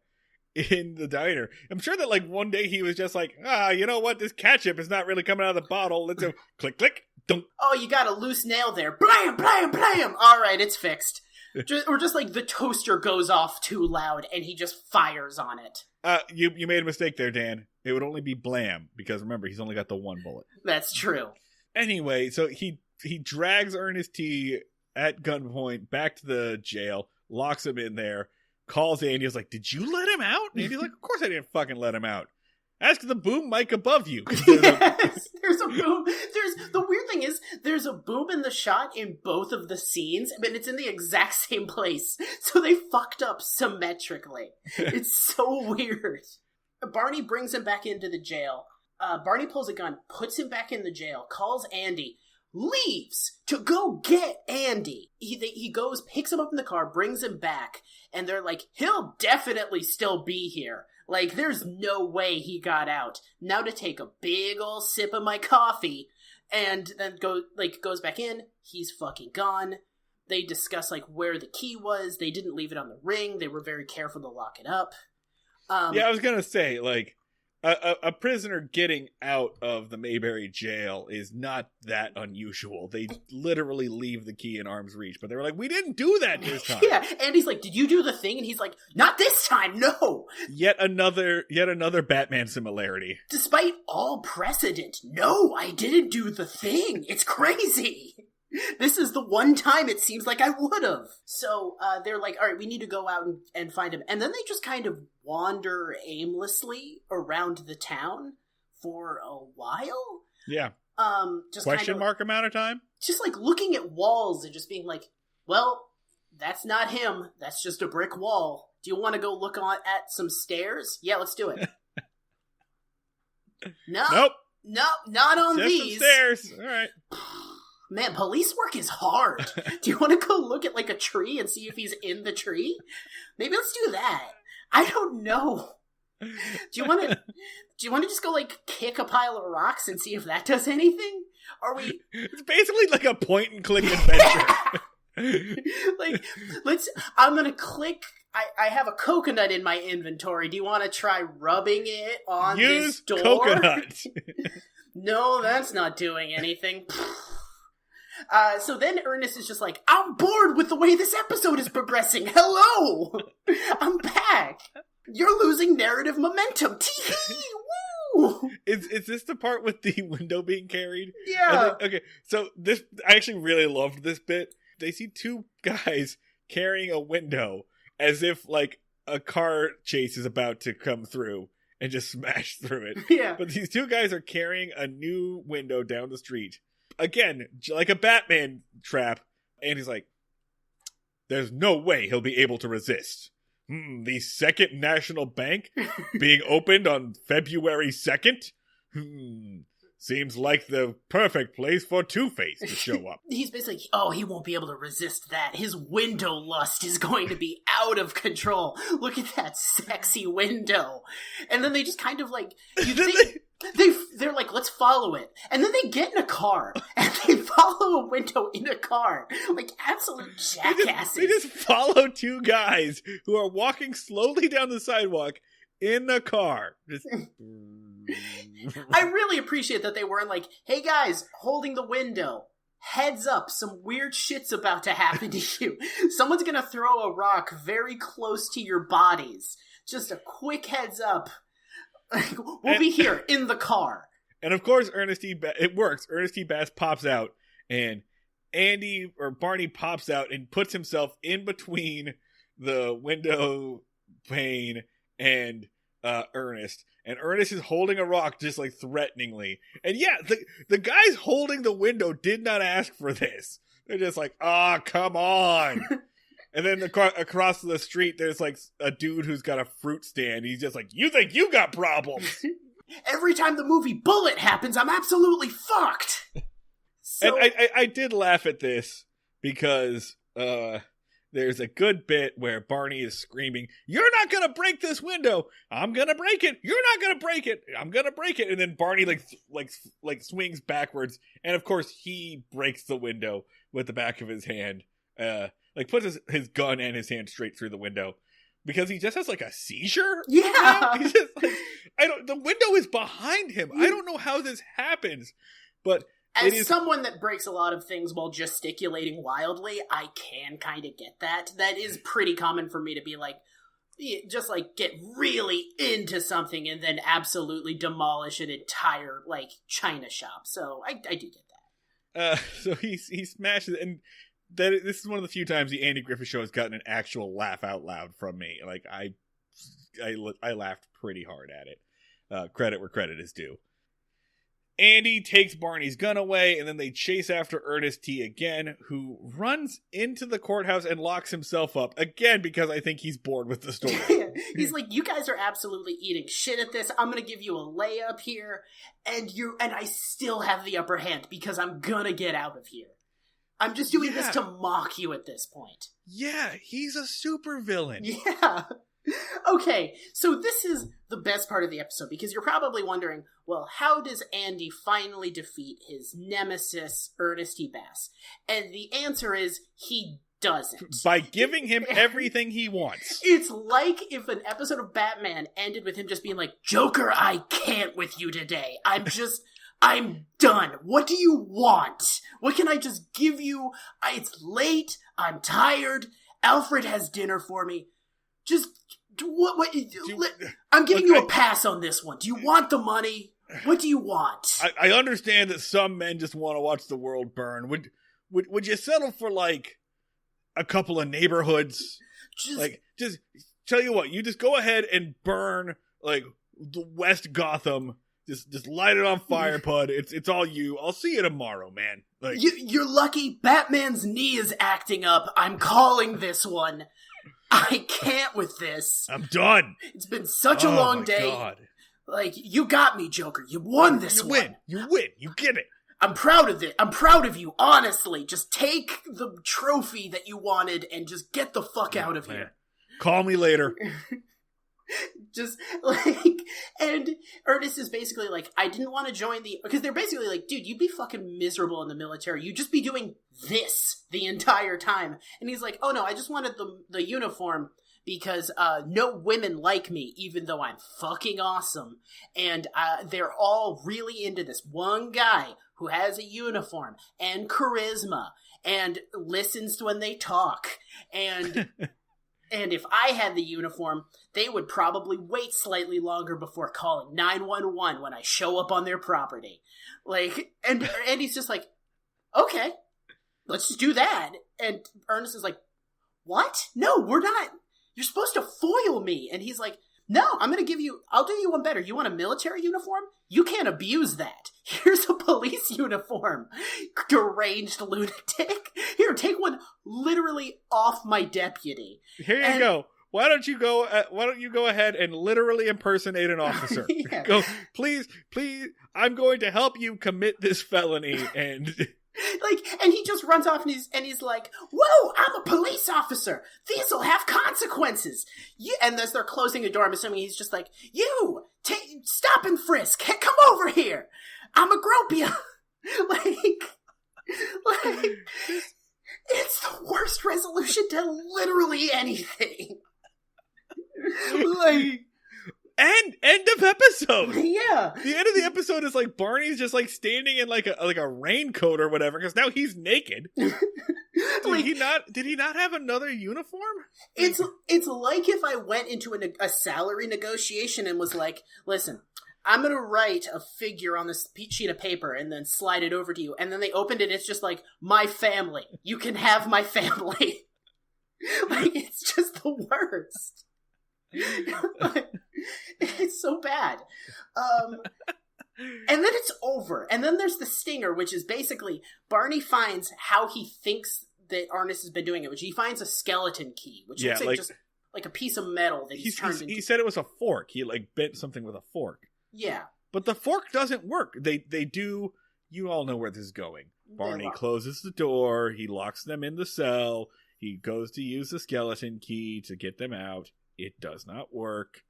diner. I'm sure that, like, one day he was just like, you know what? This ketchup is not really coming out of the bottle. Let's go click, click, dunk. Oh, you got a loose nail there. Blam, blam, blam. All right, it's fixed. Or just like the toaster goes off too loud and he just fires on it. You made a mistake there, Dan. It would only be blam, because remember, he's only got the 1 bullet. That's true. Anyway, so he drags Ernest T at gunpoint back to the jail, locks him in there, calls Andy, is like, did you let him out? And Andy's like, of course I didn't fucking let him out. Ask the boom mic above you. Yes, there's a boom. The weird thing is, there's a boom in the shot in both of the scenes, but it's in the exact same place. So they fucked up symmetrically. It's so weird. Barney brings him back into the jail. Barney pulls a gun, puts him back in the jail, calls Andy, leaves to go get Andy. He goes, picks him up in the car, brings him back, and they're like, he'll definitely still be here. Like, there's no way he got out. Now to take a big ol' sip of my coffee, and then goes back in. He's fucking gone. They discuss, like, where the key was. They didn't leave it on the ring. They were very careful to lock it up. Yeah, I was gonna say, like, a prisoner getting out of the Mayberry jail is not that unusual. They literally leave the key in arm's reach, but they were like, we didn't do that this time. Yeah, Andy's like, did you do the thing? And he's like, not this time, no! Yet another Batman similarity. Despite all precedent, no, I didn't do the thing. It's crazy. This is the one time it seems like I would have. So they're like, all right, we need to go out and find him. And then they just kind of wander aimlessly around the town for a while. Yeah. Just question mark amount of time? Just like looking at walls and just being like, well, that's not him. That's just a brick wall. Do you want to go look at some stairs? Yeah, let's do it. Nope. Nope, not on just these. Some stairs. All right. Man, police work is hard. Do you want to go look at, like, a tree and see if he's in the tree? Maybe let's do that. I don't know. Do you want to just go, like, kick a pile of rocks and see if that does anything? Are we... It's basically like a point-and-click adventure. Like, I'm gonna click... I have a coconut in my inventory. Do you want to try rubbing it on this door? Use coconut. No, that's not doing anything. So then Ernest is just like, I'm bored with the way this episode is progressing. Hello! I'm back. You're losing narrative momentum. Tee-hee! Woo! Is this the part with the window being carried? Yeah. Okay, so I actually really loved this bit. They see 2 guys carrying a window as if, like, a car chase is about to come through and just smash through it. Yeah. But these 2 guys are carrying a new window down the street. Again, like a Batman trap. And he's like, there's no way he'll be able to resist. The Second National Bank being opened on February 2nd? Seems like the perfect place for Two-Face to show up. He's basically, he won't be able to resist that. His window lust is going to be out of control. Look at that sexy window. And then they just kind of like, they're like, let's follow it. And then they get in a car and they follow a window in a car. Like absolute jackasses. They just follow 2 guys who are walking slowly down the sidewalk in a car. Just... I really appreciate that they weren't like, hey guys, holding the window. Heads up, some weird shit's about to happen to you. Someone's gonna throw a rock very close to your bodies. Just a quick heads up. We'll be here in the car. And of course, it works. Ernest T. Bass pops out, and Andy or Barney pops out and puts himself in between the window pane and Ernest. And Ernest is holding a rock just like threateningly. And yeah, the guys holding the window did not ask for this. They're just like, come on. And then across the street, there's like a dude who's got a fruit stand. He's just like, you think you got problems? Every time the movie Bullet happens, I'm absolutely fucked. So, and I did laugh at this because there's a good bit where Barney is screaming, "You're not gonna break this window! I'm gonna break it! You're not gonna break it! I'm gonna break it!" And then Barney like swings backwards, and of course he breaks the window with the back of his hand. Like puts his gun and his hand straight through the window because he just has like a seizure. yeah. He's just like, the window is behind him. I don't know how this happens, but as someone that breaks a lot of things while gesticulating wildly, I can kind of get that. That is pretty common for me to be like, just like get really into something and then absolutely demolish an entire like china shop. So I do get that. So he smashes it, and this is one of the few times the Andy Griffith Show has gotten an actual laugh out loud from me. Like I laughed pretty hard at it. Credit where credit is due. Andy takes Barney's gun away, and then they chase after Ernest T again, who runs into the courthouse and locks himself up again because I think he's bored with the story. He's like, "You guys are absolutely eating shit at this. I'm gonna give you a layup here, and I still have the upper hand because I'm gonna get out of here. I'm just doing this to mock you at this point." Yeah, he's a supervillain. Yeah. Okay, so this is the best part of the episode, because you're probably wondering, well, how does Andy finally defeat his nemesis, Ernest T. Bass? And the answer is, he doesn't. By giving him everything he wants. It's like if an episode of Batman ended with him just being like, "Joker, I can't with you today. I'm done. What do you want? What can I just give you? It's late. I'm tired. Alfred has dinner for me. Just, I'm giving you a pass on this one. Do you want the money? What do you want?" I understand that some men just want to watch the world burn. Would you settle for like a couple of neighborhoods? Just tell you what, you just go ahead and burn like the West Gotham. Just light it on fire, Pud. It's all you. I'll see you tomorrow, man. Like you're lucky Batman's knee is acting up. I'm calling this one. I can't with this. I'm done. It's been such a long day. God. Like, you got me, Joker. You won this one. You win. You get it. I'm proud of it. I'm proud of you, honestly. Just take the trophy that you wanted and just get the fuck out of here. Call me later. Just, like, and Ernest is basically like, I didn't want to join because they're basically like, dude, you'd be fucking miserable in the military. You'd just be doing this the entire time. And he's like, oh no, I just wanted the uniform because no women like me, even though I'm fucking awesome. And they're all really into this one guy who has a uniform and charisma and listens when they talk. And and if I had the uniform, they would probably wait slightly longer before calling 911 when I show up on their property. Like, and he's just like, okay, let's just do that. And Ernest is like, what? No, we're not. You're supposed to foil me. And he's like, no, I'll do you one better. You want a military uniform? You can't abuse that. Here's a police uniform, deranged lunatic. Here, take one literally off my deputy. Here you go. Why don't you go ahead and literally impersonate an officer? Yeah. Go, please, I'm going to help you commit this felony. And and he just runs off and he's like, whoa, I'm a police officer. These'll have consequences. And as they're closing the door, I'm assuming he's just like, stop and frisk. Come over here. I'm a gropia. like, it's the worst resolution to literally anything. End of episode. Yeah. The end of the episode is like Barney's just like standing in like a raincoat or whatever because now he's naked. Did he not have another uniform? It's like if I went into a salary negotiation and was like, listen, I'm going to write a figure on this sheet of paper and then slide it over to you. And then they opened it and it's just like, my family. You can have my family. Like, it's just the worst. It's so bad. And then it's over. And then there's the stinger, which is basically Barney finds how he thinks that Ernest has been doing it, which he finds a skeleton key, which looks like just like a piece of metal that he's turned into. He said it was a fork. He like bent something with a fork. Yeah. But the fork doesn't work. They do. You all know where this is going. Barney closes the door. He locks them in the cell. He goes to use the skeleton key to get them out. It does not work.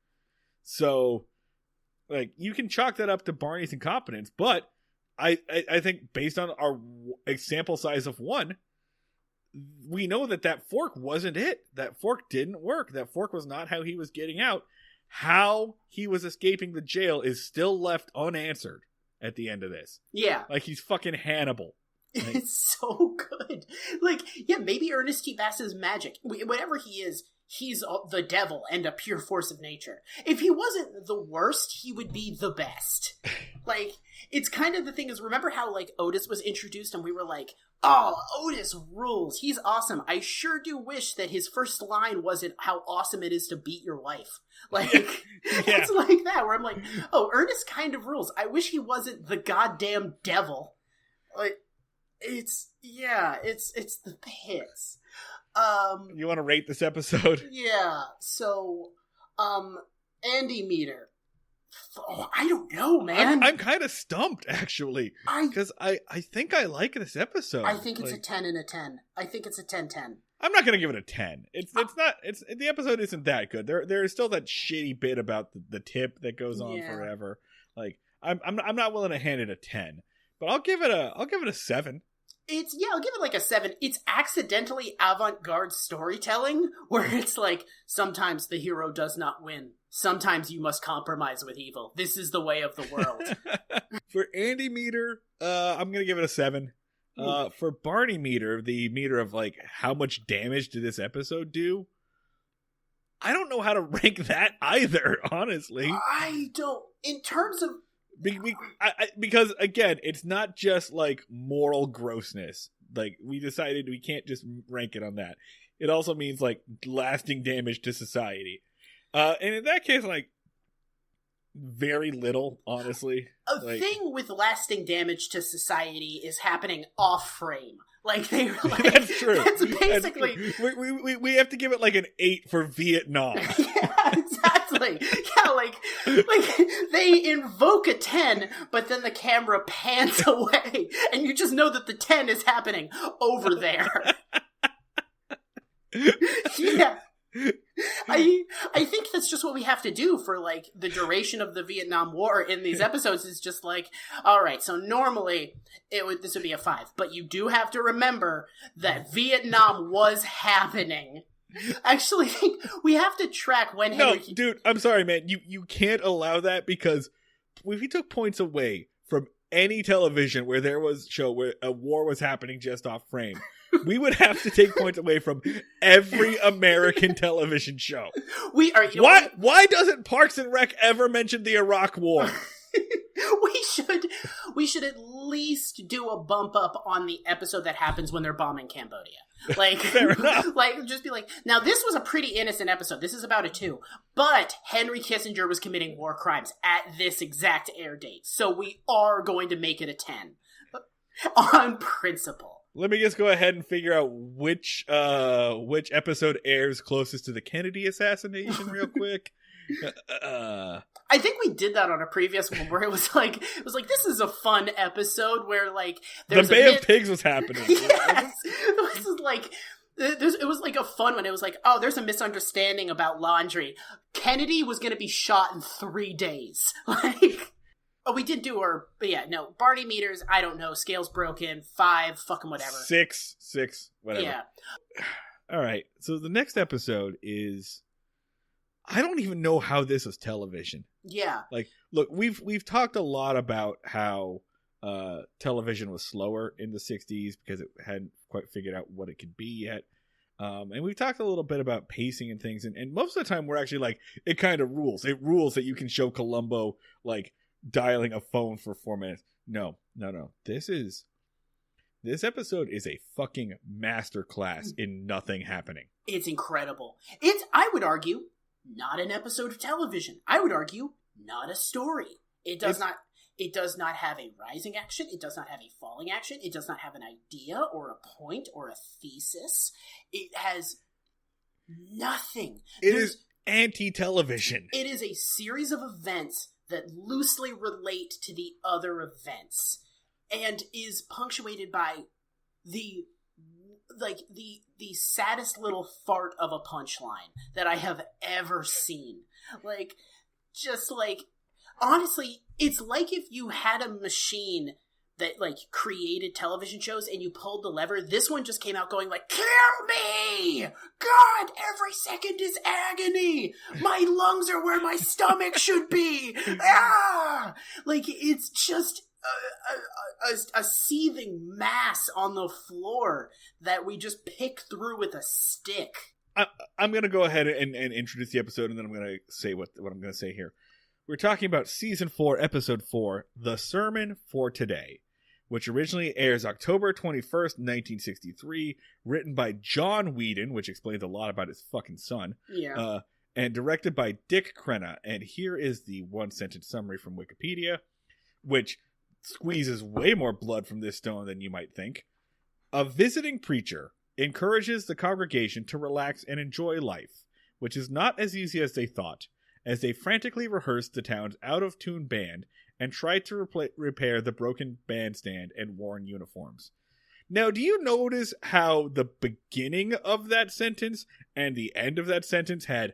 So, like, you can chalk that up to Barney's incompetence, but I think based on our sample size of 1, we know that fork wasn't it. That fork didn't work. That fork was not how he was getting out. How he was escaping the jail is still left unanswered at the end of this. Yeah. Like, he's fucking Hannibal. Like, it's so good. Like, yeah, maybe Ernest T. Bass is magic. Whatever he is, he's the devil and a pure force of nature. If he wasn't the worst, he would be the best. Like, it's kind of the thing is, remember how, like, Otis was introduced and we were like, oh, Otis rules. He's awesome. I sure do wish that his first line wasn't how awesome it is to beat your wife. Like, it's like that, where I'm like, oh, Ernest kind of rules. I wish he wasn't the goddamn devil. Like, it's the pits. You want to rate this episode? Yeah. So, Andy Meter. Oh, I don't know, man. I'm kind of stumped, actually, because I think I like this episode. I think it's a 10 and a 10. I think it's a 10-10. I'm not gonna give it a 10. It's not. The episode isn't that good. There is still that shitty bit about the tip that goes on forever. Like, I'm not willing to hand it a 10, but I'll give it a 7. I'll give it like a 7. It's accidentally avant-garde storytelling, where it's like, sometimes the hero does not win. Sometimes you must compromise with evil. This is the way of the world. For Andy Meter, I'm going to give it a 7. For Barney Meter, the meter of, like, how much damage did this episode do? I don't know how to rank that either, honestly. I don't. In terms of... Because, again, it's not just, like, moral grossness. Like, we decided we can't just rank it on that. It also means, like, lasting damage to society. And in that case, like, very little, honestly. A thing with lasting damage to society is happening off frame. Like, they were like... That's true. That's basically... We have to give it, like, an 8 for Vietnam. Yeah, exactly. Yeah, like they invoke a 10, but then the camera pans away, and you just know that the 10 is happening over there. Yeah. I think that's just what we have to do for, like, the duration of the Vietnam War in these episodes is just like, all right, so normally this would be a 5, but you do have to remember that Vietnam was happening. Actually, we have to track when Henry... No, dude, I'm sorry, man. You can't allow that, because if we took points away from any television where there was a show where a war was happening just off frame, we would have to take points away from every American television show. Why doesn't Parks and Rec ever mention the Iraq War? We should at least do a bump up on the episode that happens when they're bombing Cambodia. Like, fair enough. Like, just be like, now this was a pretty innocent episode. This is about a 2. But Henry Kissinger was committing war crimes at this exact air date. So we are going to make it a 10. On principle. Let me just go ahead and figure out which episode airs closest to the Kennedy assassination real quick. I think we did that on a previous one where it was like this is a fun episode where, like, the Bay of Pigs was happening. Yes. This is like it was like a fun one. It was like, oh, there's a misunderstanding about laundry. Kennedy was going to be shot in 3 days. Like, oh, we did do but yeah, no, Barney meters, I don't know, scales broken, 5, fucking whatever. 6, whatever. Yeah. All right, so the next episode is, I don't even know how this was television. Yeah. Like, look, we've talked a lot about how television was slower in the 60s because it hadn't quite figured out what it could be yet. And we've talked a little bit about pacing and things, and most of the time we're actually like, it kind of rules. It rules that you can show Columbo, like, dialing a phone for 4 minutes. No. This episode is a fucking masterclass in nothing happening. It's incredible. It's, I would argue, not an episode of television. I would argue, not a story. It does not have a rising action. It does not have a falling action. It does not have an idea or a point or a thesis. It has nothing. It is anti-television. It is a series of events that loosely relate to the other events, and is punctuated by the saddest little fart of a punchline that I have ever seen. Like, just like, honestly, it's like if you had a machine that, like, created television shows and you pulled the lever. This one just came out going like, kill me! God, every second is agony! My lungs are where my stomach should be! Ah! Like, it's just a seething mass on the floor that we just pick through with a stick. I'm going to go ahead and introduce the episode, and then I'm going to say what I'm going to say here. We're talking about Season 4, Episode 4, The Sermon for Today, which originally airs October 21st, 1963, written by John Whedon, which explains a lot about his fucking son, and directed by Dick Crenna. And here is the one-sentence summary from Wikipedia, which squeezes way more blood from this stone than you might think. A visiting preacher encourages the congregation to relax and enjoy life, which is not as easy as they thought, as they frantically rehearsed the town's out-of-tune band and tried to repair the broken bandstand and worn uniforms. Now, do you notice how the beginning of that sentence and the end of that sentence had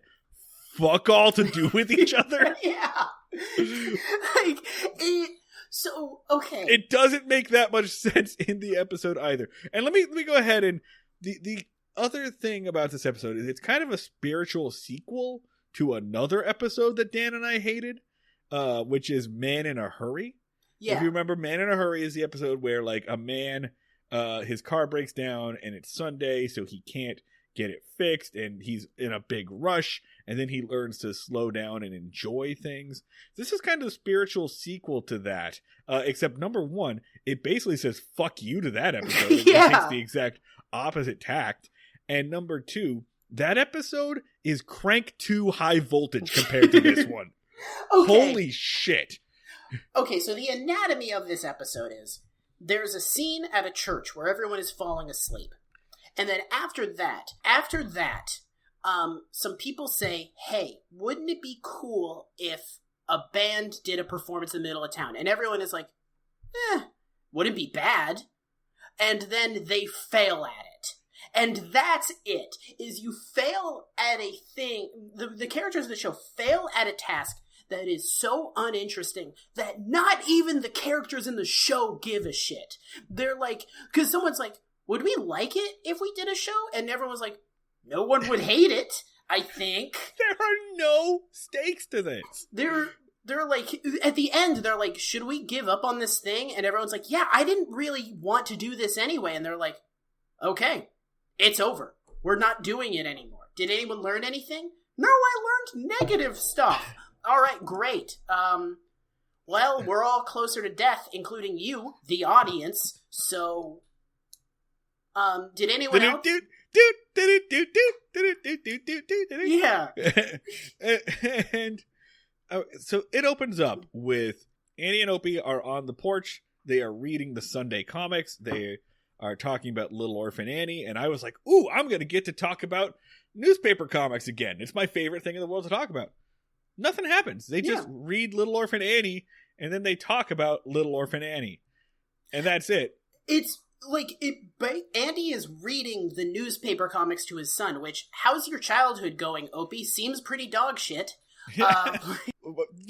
fuck all to do with each other? Yeah. Like, so, okay. It doesn't make that much sense in the episode either. And let me go ahead and... The other thing about this episode is it's kind of a spiritual sequel to another episode that Dan and I hated, which is Man in a Hurry. Yeah. If you remember, Man in a Hurry is the episode where, like, a man, his car breaks down and it's Sunday, so he can't get it fixed, and he's in a big rush, and then he learns to slow down and enjoy things. This is kind of a spiritual sequel to that, except number one, it basically says fuck you to that episode. It takes the exact opposite tact. And number two, that episode is crank 2 high voltage compared to this one. Okay. Holy shit. Okay, so the anatomy of this episode is there's a scene at a church where everyone is falling asleep. And then after that, some people say, hey, wouldn't it be cool if a band did a performance in the middle of town? And everyone is like, wouldn't be bad. And then they fail at it. And that's it, is you fail at a thing. The characters of the show fail at a task that is so uninteresting that not even the characters in the show give a shit. They're like, because someone's like, would we like it if we did a show? And everyone's like, no one would hate it, I think. There are no stakes to this. They're like, at the end, they're like, should we give up on this thing? And everyone's like, yeah, I didn't really want to do this anyway. And they're like, okay, it's over. We're not doing it anymore. Did anyone learn anything? No, I learned negative stuff. All right, great. Well, we're all closer to death, including you, the audience. So, did anyone else? Yeah. And so it opens up with Andy and Opie are on the porch. They are reading the Sunday comics. They are talking about Little Orphan Annie. And I was like, ooh, I'm going to get to talk about newspaper comics again. It's my favorite thing in the world to talk about. Nothing happens. They just read Little Orphan Annie, and then they talk about Little Orphan Annie. And that's it. It's like, Andy is reading the newspaper comics to his son, which, how's your childhood going, Opie? Seems pretty dog shit. You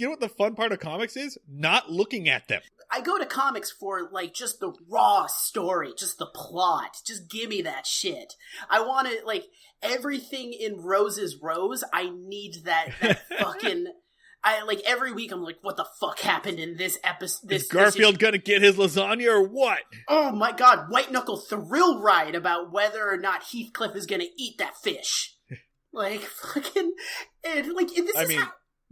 know what the fun part of comics is? Not looking at them. I go to comics for, like, just the raw story, just the plot. Just give me that shit. I want to, like, everything in Rose's Rose, I need that fucking... every week I'm like, what the fuck happened in this episode? Is Garfield gonna get his lasagna or what? Oh my god, White Knuckle thrill ride about whether or not Heathcliff is gonna eat that fish. Like, fucking...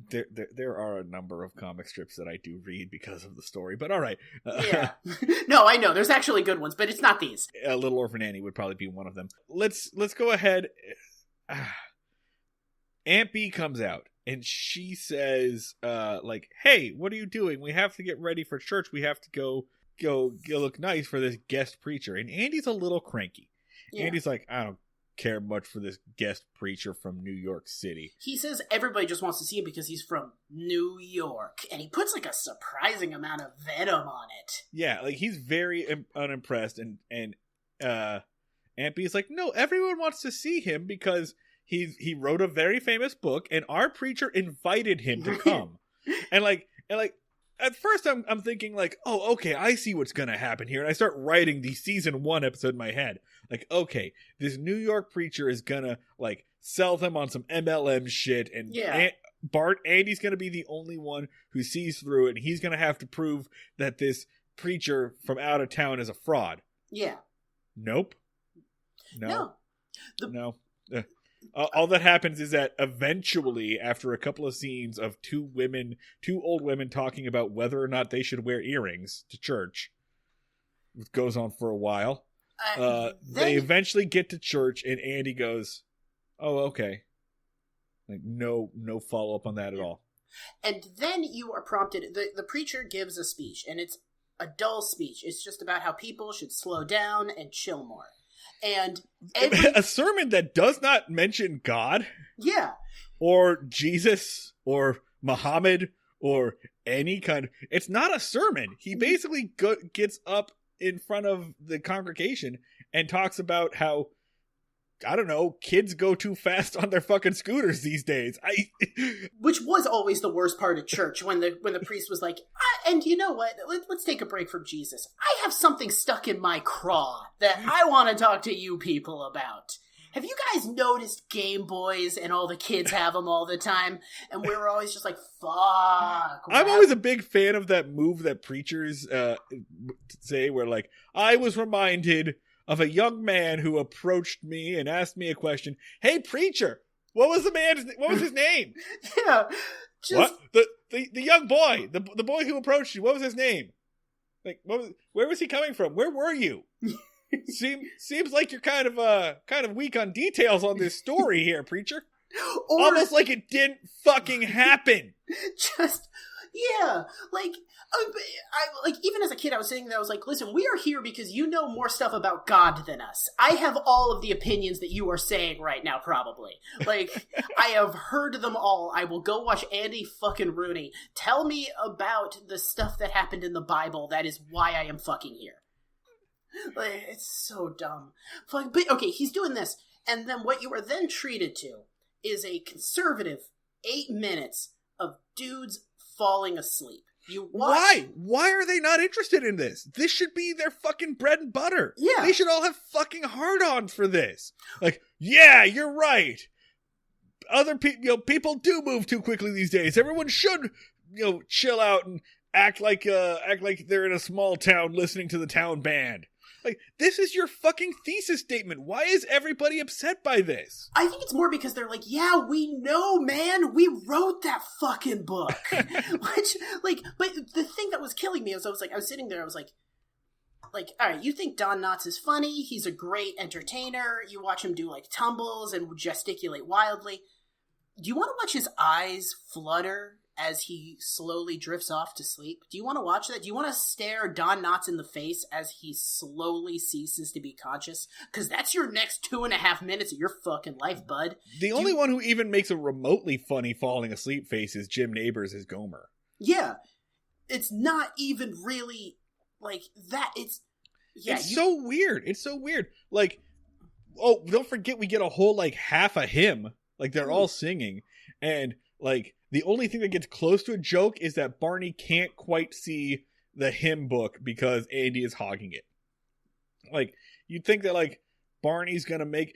There are a number of comic strips that I do read because of the story, but all right. Yeah. No, I know. There's actually good ones, but it's not these. Little Orphan Annie would probably be one of them. Let's go ahead. Aunt Bee comes out, and she says, hey, what are you doing? We have to get ready for church. We have to go look nice for this guest preacher. And Andy's a little cranky. Yeah. Andy's like, I don't care much for this guest preacher from New York City. He says everybody just wants to see him because he's from New York, and he puts like a surprising amount of venom on it. Yeah, like he's very unimpressed, and Ampy's like, no, everyone wants to see him because he wrote a very famous book, and our preacher invited him to come. and at first I'm thinking like, oh, okay, I see what's gonna happen here, and I start writing the season 1 episode in my head. Like, okay, this New York preacher is gonna like sell them on some MLM shit, and Andy's gonna be the only one who sees through it, and he's gonna have to prove that this preacher from out of town is a fraud. Yeah. Nope. No. All that happens is that eventually, after a couple of scenes of two old women talking about whether or not they should wear earrings to church, which goes on for a while, they eventually get to church, and Andy goes, "Oh, okay." Like no follow up on that at all. And then you are prompted. The preacher gives a speech, and it's a dull speech. It's just about how people should slow down and chill more. And a sermon that does not mention God, or Jesus, or Muhammad, or any kind of... It's not a sermon. He basically gets up in front of the congregation and talks about how, I don't know, kids go too fast on their fucking scooters these days. Which was always the worst part of church, when the priest was like, and you know what, let's take a break from Jesus. I have something stuck in my craw that I want to talk to you people about. Have you guys noticed Game Boys and all the kids have them all the time? And we were always just like, fuck. I'm always a big fan of that move that preachers say where like, I was reminded of a young man who approached me and asked me a question. Hey, preacher, what was his name? Yeah. What? The young boy, the boy who approached you, what was his name? Like, where was he coming from? Where were you? Seems like you're kind of weak on details on this story here, preacher. Almost like it didn't fucking happen. Yeah, like, even as a kid, I was sitting there, I was like, listen, we are here because you know more stuff about God than us. I have all of the opinions that you are saying right now, probably. Like, I have heard them all. I will go watch Andy fucking Rooney. Tell me about the stuff that happened in the Bible. That is why I am fucking here. Like, it's so dumb. But, okay, he's doing this, and then what you are then treated to is a conservative 8 minutes of dudes falling asleep. Why are they not interested in this? This should be their fucking bread and butter. Yeah. They should all have fucking hard-ons for this. Like, yeah, you're right. Other people do move too quickly these days. Everyone should, chill out and act like they're in a small town listening to the town band. Like, this is your fucking thesis statement. Why is everybody upset by this? I think it's more because they're like, yeah, we know, man. We wrote that fucking book. Which, but the thing that was killing me is I was sitting there, I was like, all right, you think Don Knotts is funny. He's a great entertainer. You watch him do, like, tumbles and gesticulate wildly. Do you want to watch his eyes flutter as he slowly drifts off to sleep? Do you want to watch that? Do you want to stare Don Knotts in the face as he slowly ceases to be conscious? Because that's your next 2.5 minutes of your fucking life, bud. The only one who even makes a remotely funny falling asleep face is Jim Nabors as Gomer. Yeah. It's not even really like that. It's so weird. It's so weird. Like, oh, don't forget we get a whole, like, half a hymn. Like, they're all singing. And, like, the only thing that gets close to a joke is that Barney can't quite see the hymn book because Andy is hogging it. Like, you'd think that, like, Barney's gonna make...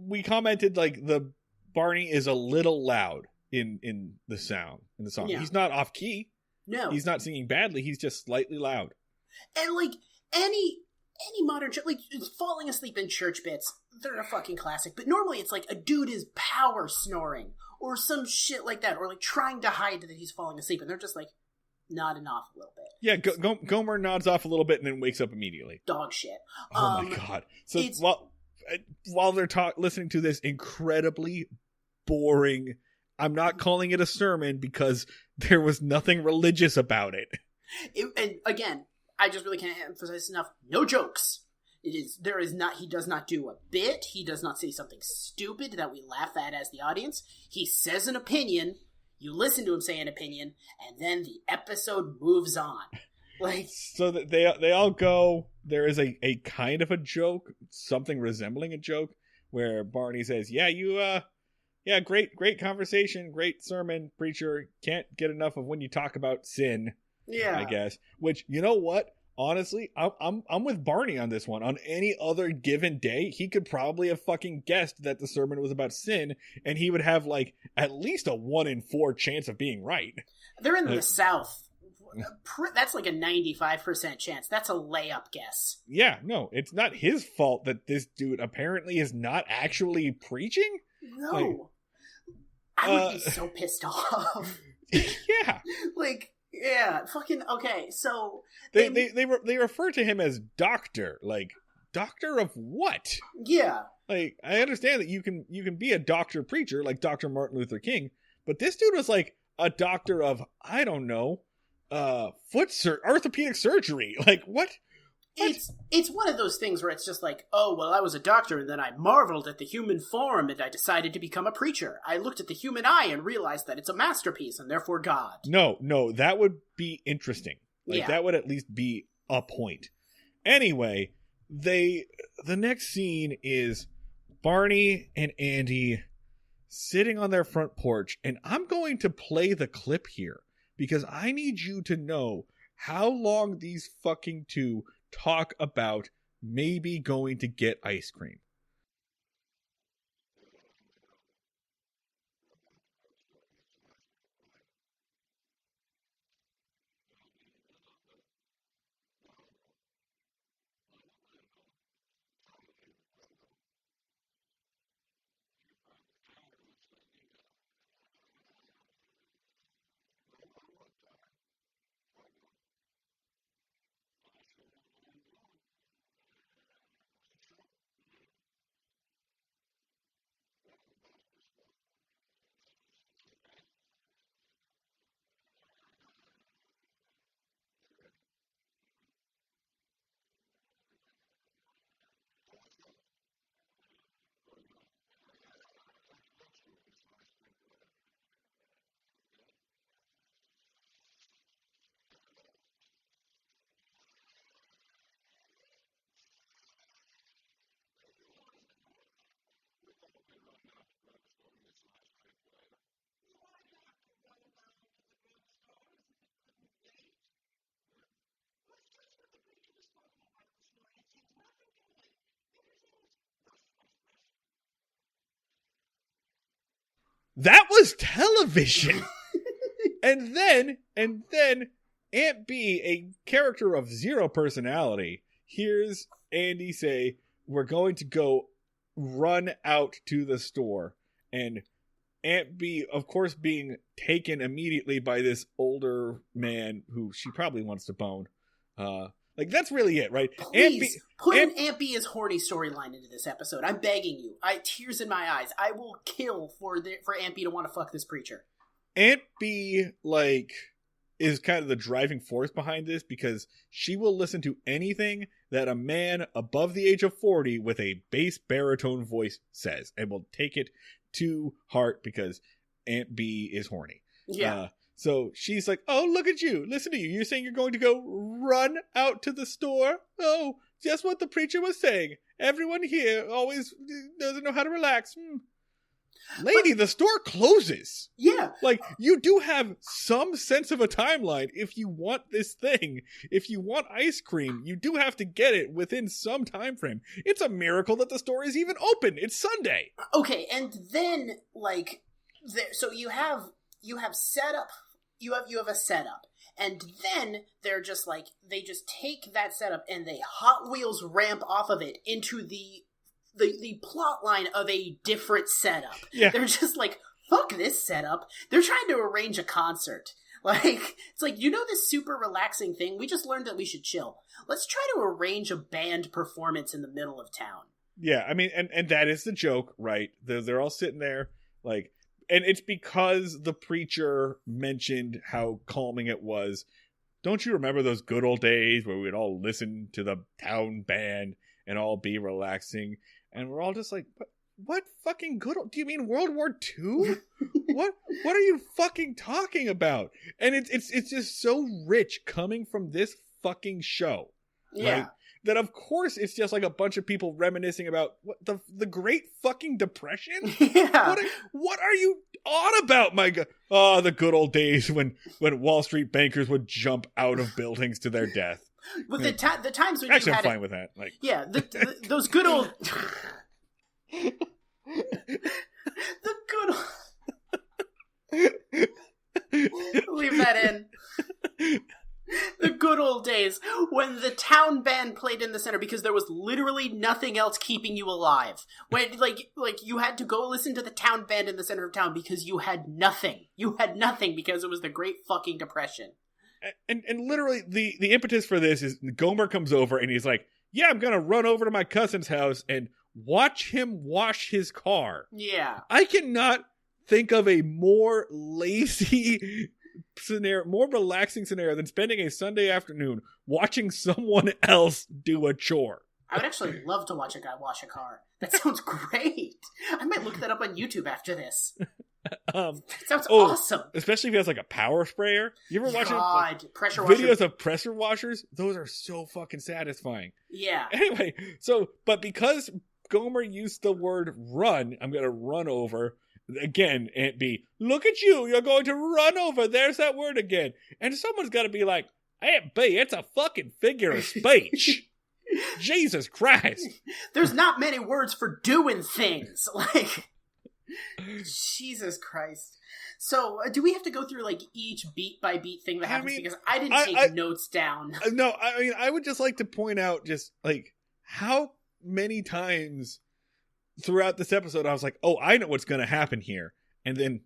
we commented, like, the Barney is a little loud in the song. Yeah. He's not off key. No. He's not singing badly. He's just slightly loud. And, like, any modern... like, falling asleep in church bits, they're a fucking classic. But normally it's like a dude is power snoring or some shit like that, or like trying to hide that he's falling asleep, and they're just like nodding off a little bit. Yeah, Gomer nods off a little bit and then wakes up immediately. Dog shit. Oh my god! So while they're listening to this incredibly boring, I'm not calling it a sermon because there was nothing religious about it. And again, I just really can't emphasize enough. No jokes. He does not do a bit. He does not say something stupid that we laugh at as the audience. He says an opinion. You listen to him say an opinion, and then the episode moves on. Like, so that they all go. There is a kind of a joke, something resembling a joke, where Barney says, great conversation, great sermon, preacher. Can't get enough of when you talk about sin. Yeah, I guess. Which, you know what? Honestly, I'm with Barney on this one. On any other given day, he could probably have fucking guessed that the sermon was about sin, and he would have like at least a 1 in 4 chance of being right. They're in the South. That's like a 95% chance. That's a layup guess. Yeah, no, it's not his fault that this dude apparently is not actually preaching. No, like, I would be so pissed off. Yeah, like. Yeah, fucking okay. So they refer to him as doctor. Like, doctor of what? Yeah. Like, I understand that you can be a doctor preacher like Dr. Martin Luther King, but this dude was like a doctor of, I don't know, orthopedic surgery. Like, what? It's one of those things where it's just like, oh, well, I was a doctor and then I marveled at the human form and I decided to become a preacher. I looked at the human eye and realized that it's a masterpiece and therefore God. No, that would be interesting. Like, that would at least be a point. Anyway, the next scene is Barney and Andy sitting on their front porch, and I'm going to play the clip here because I need you to know how long these fucking two talk about maybe going to get ice cream. That was television. and then Aunt B, a character of zero personality, hears Andy say, "We're going to go run out to the store." And Aunt B, of course, being taken immediately by this older man who she probably wants to bone. Like, that's really it, right? Please, put an Aunt B as horny storyline into this episode. I'm begging you. Tears in my eyes. I will kill for Aunt B to want to fuck this preacher. Aunt B, like, is kind of the driving force behind this because she will listen to anything that a man above the age of 40 with a bass baritone voice says and will take it to heart because Aunt B is horny. Yeah. So she's like, "Oh, look at you. Listen to you. You're saying you're going to go run out to the store? Oh, just what the preacher was saying. Everyone here always doesn't know how to relax." Lady, the store closes. Yeah. Like, you do have some sense of a timeline if you want this thing. If you want ice cream, you do have to get it within some time frame. It's a miracle that the store is even open. It's Sunday. Okay, and then, like, so you have setup. You have a setup, and then they're just like, they just take that setup and they Hot Wheels ramp off of it into the plot line of a different setup. Yeah. They're just like, fuck this setup. They're trying to arrange a concert. Like, it's like, you know this super relaxing thing? We just learned that we should chill. Let's try to arrange a band performance in the middle of town. Yeah, I mean, and that is the joke, right? They're all sitting there, like, and it's because the preacher mentioned how calming it was. don't you remember those good old days where we'd all listen to the town band and all be relaxing? And we're all just like, what fucking good old, do you mean World War II? What are you fucking talking about? And it's just so rich coming from this fucking show. Yeah. Right? That of course it's just like a bunch of people reminiscing about what the Great fucking Depression? Yeah. What are you on about, my god? Oh, the good old days when Wall Street bankers would jump out of buildings to their death. Well, the times when actually, you I'm had fine with that. Like, yeah, those good old, the good old. Leave that in. The good old days when the town band played in the center because there was literally nothing else keeping you alive. When like you had to go listen to the town band in the center of town because you had nothing. You had nothing because it was the Great fucking Depression. And literally the impetus for this is Gomer comes over and he's like, "Yeah, I'm gonna run over to my cousin's house and watch him wash his car." Yeah, I cannot think of a more lazy scenario, more relaxing scenario than spending a Sunday afternoon watching someone else do a chore. I would actually love to watch a guy wash a car. That sounds great. I might look that up on YouTube after this. That sounds awesome. Especially if he has like a power sprayer. You ever watch pressure videos of pressure washers? Those are so fucking satisfying. Yeah. Anyway, but because Gomer used the word run, I'm going to run over. Again, Aunt B, look at you. You're going to run over. There's that word again. And someone's got to be like, Aunt B, it's a fucking figure of speech. Jesus Christ. There's not many words for doing things. Like, Jesus Christ. So, do we have to go through, like, each beat-by-beat thing that happens? Because I didn't take notes down. No, I mean, I would just like to point out just, like, how many times throughout this episode I was like, oh, I know what's going to happen here. And then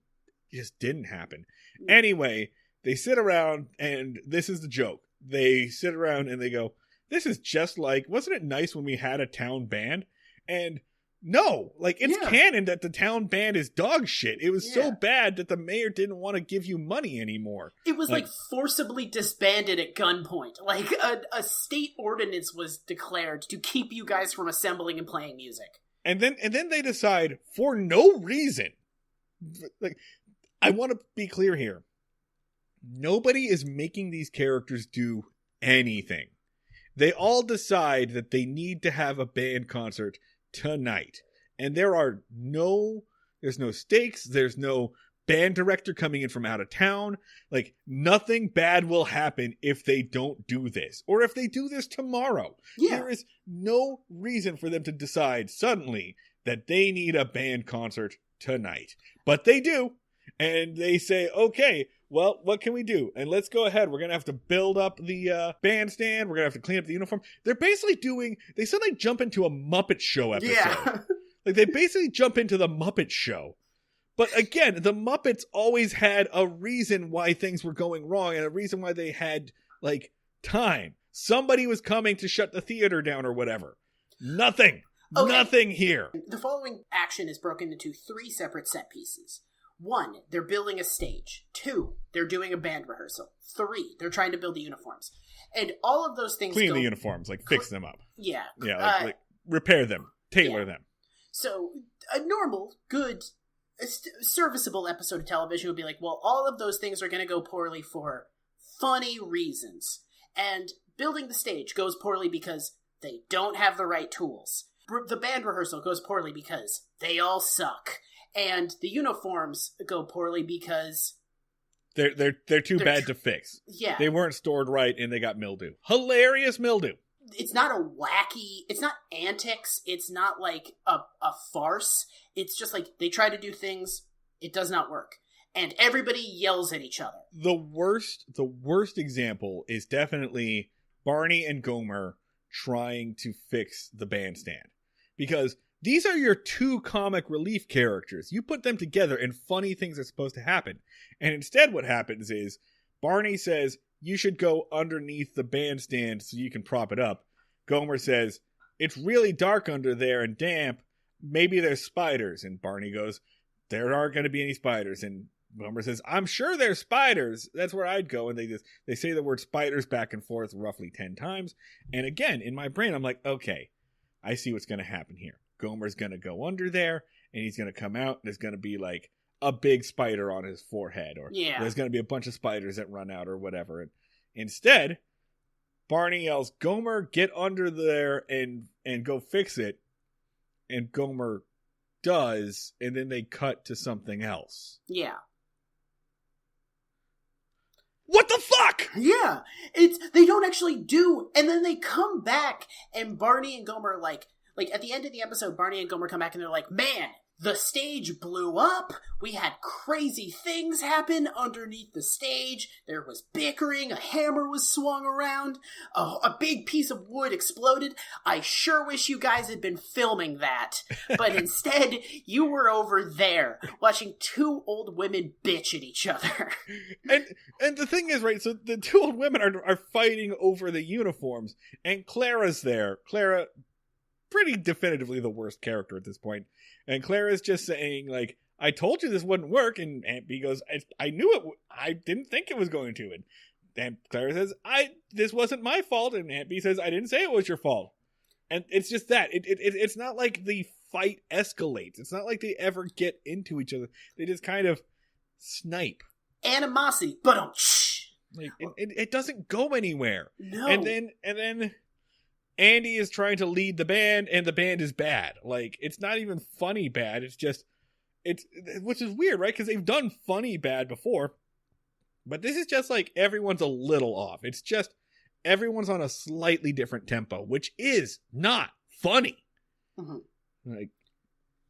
it just didn't happen. Anyway, they sit around, and this is the joke. They sit around and they go, this is just like, wasn't it nice when we had a town band? And no, like, it's canon that the town band is dog shit. It was so bad that the mayor didn't want to give you money anymore. It was like forcibly disbanded at gunpoint. Like a state ordinance was declared to keep you guys from assembling and playing music. And then they decide for no reason. Like, I want to be clear here. Nobody is making these characters do anything. They all decide that they need to have a band concert tonight. And there's no stakes. There's no band director coming in from out of town. Like, nothing bad will happen if they don't do this. Or if they do this tomorrow. Yeah. There is no reason for them to decide suddenly that they need a band concert tonight. But they do. And they say, okay, well, what can we do? And let's go ahead. We're going to have to build up the bandstand. We're going to have to clean up the uniform. They're basically they suddenly jump into a Muppet Show episode. Yeah. Like, they basically jump into the Muppet Show. But again, the Muppets always had a reason why things were going wrong and a reason why they had, like, time. Somebody was coming to shut the theater down or whatever. Nothing. Okay. Nothing here. The following action is broken into 3 separate set pieces. 1, they're building a stage. 2, they're doing a band rehearsal. 3, they're trying to build the uniforms. And all of those things clean the uniforms, like fix them up. Yeah. Yeah, like repair them, tailor them. So a normal, good, serviceable episode of television would be like, well, all of those things are going to go poorly for funny reasons. And building the stage goes poorly because they don't have the right tools. The band rehearsal goes poorly because they all suck. And the uniforms go poorly because they're too bad to fix. Yeah. They weren't stored right and they got mildew. Hilarious mildew. It's not it's not antics. It's not like a farce. It's just like they try to do things. It does not work. And everybody yells at each other. The worst example is definitely Barney and Gomer trying to fix the bandstand. Because these are your 2 comic relief characters. You put them together and funny things are supposed to happen. And instead what happens is Barney says, you should go underneath the bandstand so you can prop it up. Gomer says, it's really dark under there and damp. Maybe there's spiders. And Barney goes, there aren't going to be any spiders. And Gomer says, I'm sure they're spiders. That's where I'd go. And they say the word spiders back and forth roughly 10 times. And again, in my brain, I'm like, okay, I see what's going to happen here. Gomer's going to go under there, and he's going to come out, and there's going to be like a big spider on his forehead, or there's going to be a bunch of spiders that run out or whatever. And instead, Barney yells, Gomer, get under there and go fix it. And Gomer does, and then they cut to something else. Yeah. What the fuck? Yeah. They don't actually do, and then they come back, and Barney and Gomer like at the end of the episode, Barney and Gomer come back and they're like, man, the stage blew up. We had crazy things happen underneath the stage. There was bickering. A hammer was swung around. A big piece of wood exploded. I sure wish you guys had been filming that. But instead, you were over there watching two old women bitch at each other. And the thing is, right, so the two old women are fighting over the uniforms. And Clara's there. Clara, pretty definitively the worst character at this point. And Clara's just saying, like, I told you this wouldn't work. And Aunt B goes, I knew it. I didn't think it was going to. And Clara says, this wasn't my fault. And Aunt B says, I didn't say it was your fault. And it's just that. It's not like the fight escalates. It's not like they ever get into each other. They just kind of snipe. Animosity. But like, it doesn't go anywhere. No. And then Andy is trying to lead the band, and the band is bad. Like, it's not even funny bad. Which is weird, right? Because they've done funny bad before. But this is just like everyone's a little off. It's just everyone's on a slightly different tempo, which is not funny. Mm-hmm. Like,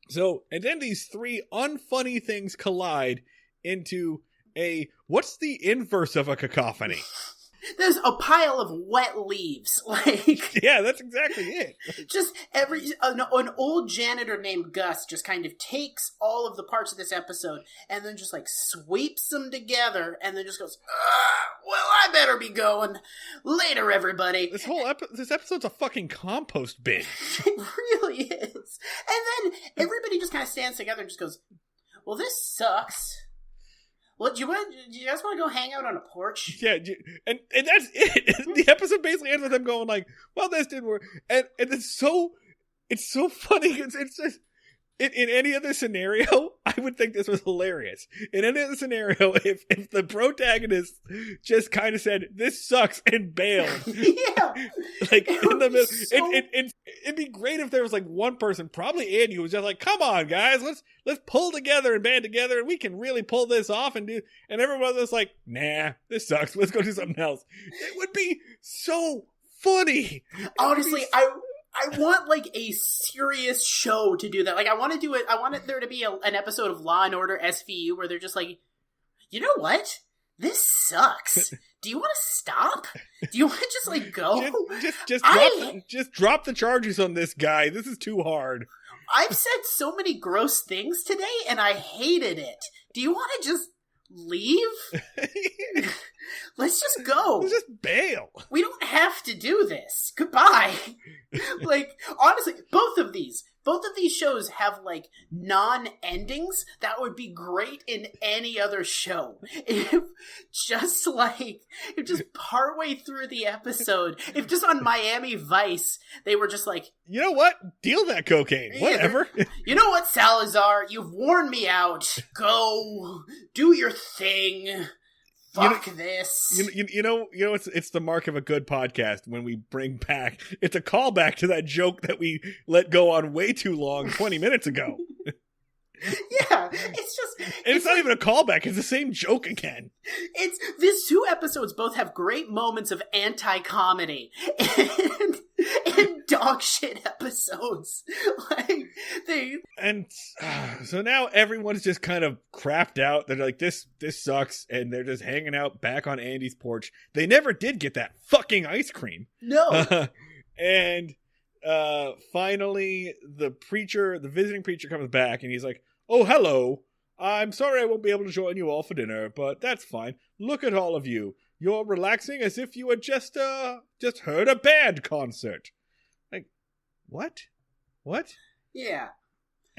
so, and then these three unfunny things collide into what's the inverse of a cacophony? There's a pile of wet leaves. Like, yeah, that's exactly it. Just an old janitor named Gus just kind of takes all of the parts of this episode and then just like sweeps them together and then just goes, well, I better be going. Later, everybody. This episode's a fucking compost bin. It really is. And then everybody just kind of stands together and just goes, well, this sucks. Well, do you guys want to go hang out on a porch? Yeah, and that's it. The episode basically ends with them going like, well, this didn't work. And it's so funny. It's just, in any other scenario, I would think this was hilarious. In any other scenario, if the protagonist just kind of said, this sucks, and bailed. Yeah. Like, in the middle. It'd be great if there was like one person, probably Andy, who was just like, come on, guys, let's pull together and band together, and we can really pull this off and everyone was like, nah, this sucks, let's go do something else. It would be so funny. Honestly, I want like a serious show to do that. Like, I want there to be an episode of Law and Order SVU where they're just like, you know what? This sucks. Do you want to stop? Do you want to just like go? Just drop the charges on this guy. This is too hard. I've said so many gross things today and I hated it. Do you want to just leave? Let's just go. Let's just bail. We don't have to do this. Goodbye. Like, honestly, both of these shows have like non-endings that would be great in any other show. If just partway through the episode, if just on Miami Vice, they were just like, you know what? Deal that cocaine. Whatever. You know what, Salazar? You've worn me out. Go. Do your thing. Fuck this. You know, it's the mark of a good podcast when we bring back, it's a callback to that joke that we let go on way too long 20 minutes ago. Yeah, it's not even a callback, it's the same joke again. These two episodes both have great moments of anti-comedy and dog shit episodes. So now everyone's just kind of crapped out. They're like, this sucks, and they're just hanging out back on Andy's porch. They never did get that fucking ice cream. No. And finally the visiting preacher comes back, and he's like, oh, hello. I'm sorry I won't be able to join you all for dinner, but that's fine. Look at all of you. You're relaxing as if you had just heard a band concert. Like, what? Yeah.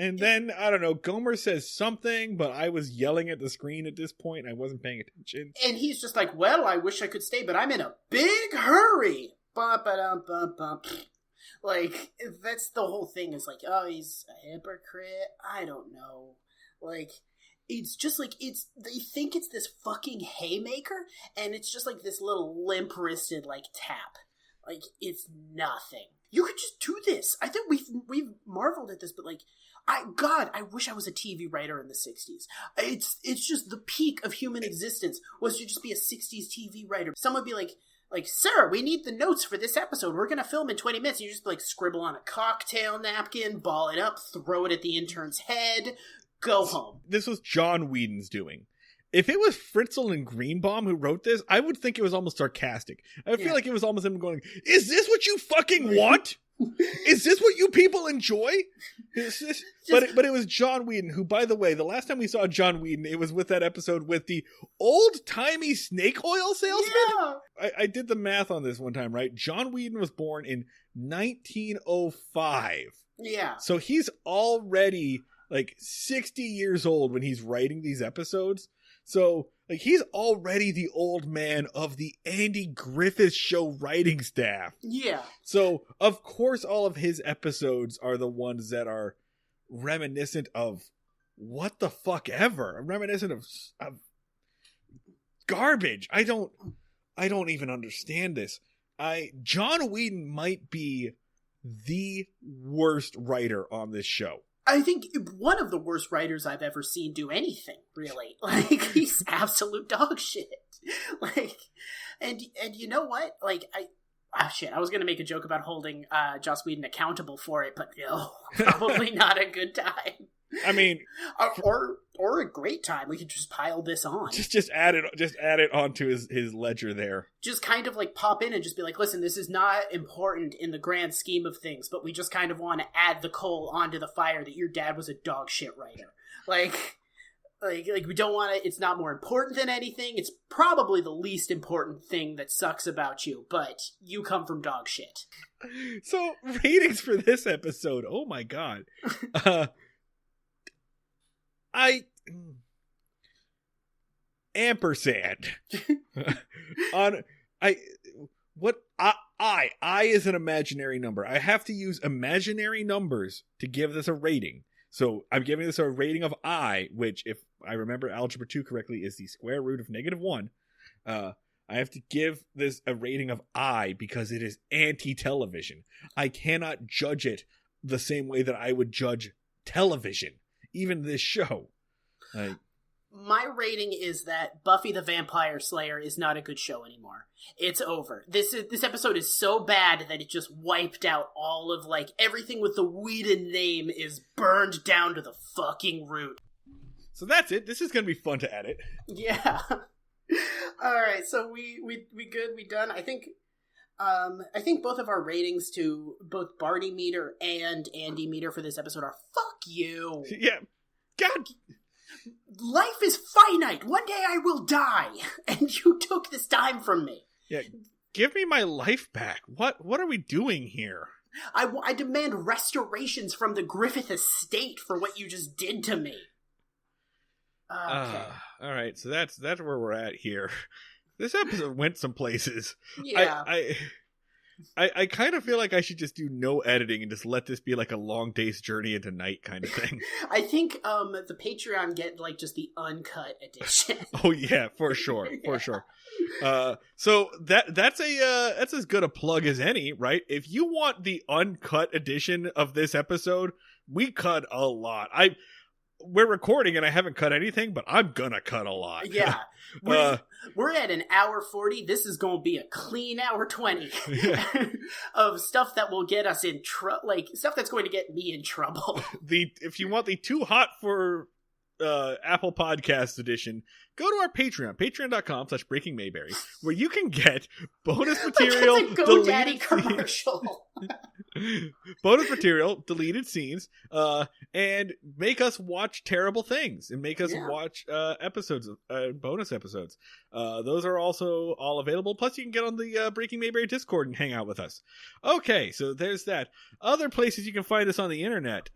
And then, I don't know, Gomer says something, but I was yelling at the screen at this point. I wasn't paying attention. And he's just like, well, I wish I could stay, but I'm in a big hurry. Bum-ba-dum-bum-bum. Like, that's the whole thing, is like, oh, he's a hypocrite. I don't know. Like, it's just like, they think it's this fucking haymaker, and it's just like this little limp-wristed, like, tap. Like, it's nothing. You could just do this. I think we've marveled at this, but like, I wish I was a TV writer in the 60s. It's just the peak of human existence was to just be a 60s TV writer. Someone would be like, sir, we need the notes for this episode. We're going to film in 20 minutes. And you just like scribble on a cocktail napkin, ball it up, throw it at the intern's head, go home. This was John Whedon's doing. If it was Fritzl and Greenbaum who wrote this, I would think it was almost sarcastic. I feel like it was almost him going, is this what you fucking want? Is this what you people enjoy? Is this? But it was John Whedon, who, by the way, the last time we saw John Whedon, it was with that episode with the old-timey snake oil salesman? Yeah. I did the math on this one time, right? John Whedon was born in 1905. Yeah. So he's already like 60 years old when he's writing these episodes. So, like, he's already the old man of the Andy Griffith Show writing staff. Yeah. So, of course, all of his episodes are the ones that are reminiscent of what the fuck ever. Reminiscent of garbage. I don't even understand this. John Whedon might be the worst writer on this show. I think one of the worst writers I've ever seen do anything, really. Like, he's absolute dog shit. Like, and you know what? Like, I was going to make a joke about holding Joss Whedon accountable for it, but no, probably not a good time. I mean, or a great time. We could just pile this on. Just add it onto his ledger there. Just kind of like pop in and just be like, listen, this is not important in the grand scheme of things, but we just kind of want to add the coal onto the fire that your dad was a dog shit writer. Like we don't want to. It's not more important than anything. It's probably the least important thing that sucks about you, but you come from dog shit. So ratings for this episode. Oh my god. Ampersand on I is an imaginary number. I have to use imaginary numbers to give this a rating. So I'm giving this a rating of I, which, if I remember Algebra 2 correctly, is the square root of -1. I have to give this a rating of I because it is anti-television. I cannot judge it the same way that I would judge television, even this show. My rating is that Buffy the Vampire Slayer is not a good show anymore. It's over. This episode is so bad that it just wiped out all of, like, everything with the Whedon name is burned down to the fucking root. So that's it. This is going to be fun to edit. Yeah. Alright, so we good? We done? I think both of our ratings to both Barney Meter and Andy Meter for this episode are fuck you. Yeah. God. Life is finite. One day I will die, and you took this time from me. Yeah, give me my life back. What are we doing here? I demand restorations from the Griffith estate for what you just did to me. Okay. All right, so that's where we're at here. This episode went some places. Yeah. I kind of feel like I should just do no editing and just let this be like a long day's journey into night kind of thing. I think the Patreon get like just the uncut edition. Oh yeah, for sure, for sure. So that's as good a plug as any, right? If you want the uncut edition of this episode, we cut a lot. We're recording and I haven't cut anything, but I'm gonna cut a lot. Yeah. We're at an hour 40. This is going to be a clean hour 20 of stuff that will get us in stuff that's going to get me in trouble. If you want the too hot for Apple Podcast edition, go to our Patreon, patreon.com/Breaking Mayberry, where you can get bonus material, like a GoDaddy commercial. Bonus material, deleted scenes, and make us watch terrible things and make us watch episodes of bonus episodes. Those are also all available. Plus, you can get on the Breaking Mayberry Discord and hang out with us. Okay, so there's that. Other places you can find us on the internet.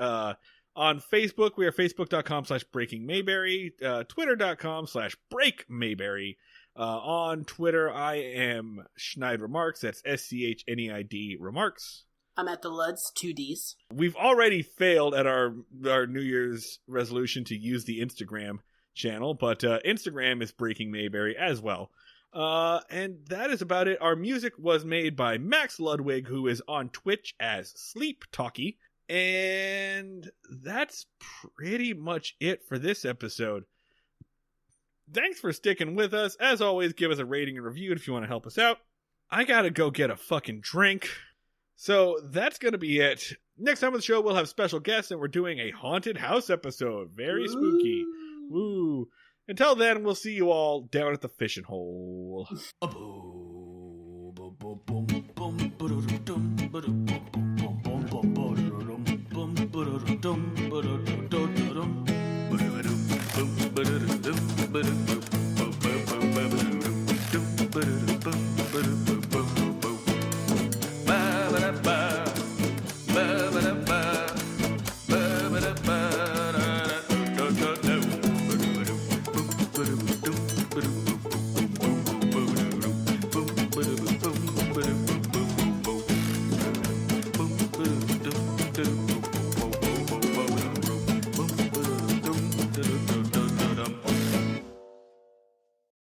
On Facebook, we are facebook.com/breakingmayberry, twitter.com/breakmayberry. On Twitter, I am Schneid Remarks. That's SCHNEID Remarks. I'm at the Luds, 2Ds. We've already failed at our New Year's resolution to use the Instagram channel, but Instagram is Breaking Mayberry as well. And that is about it. Our music was made by Max Ludwig, who is on Twitch as Sleep Talkie. And that's pretty much it for this episode. Thanks for sticking with us. As always, give us a rating and review if you want to help us out. I gotta go get a fucking drink. So that's gonna be it. Next time on the show, we'll have special guests, and we're doing a haunted house episode. Very spooky. Woo. Until then, we'll see you all down at the fishing hole. Ba-da-dum, ba-da-dum, ba-da-dum.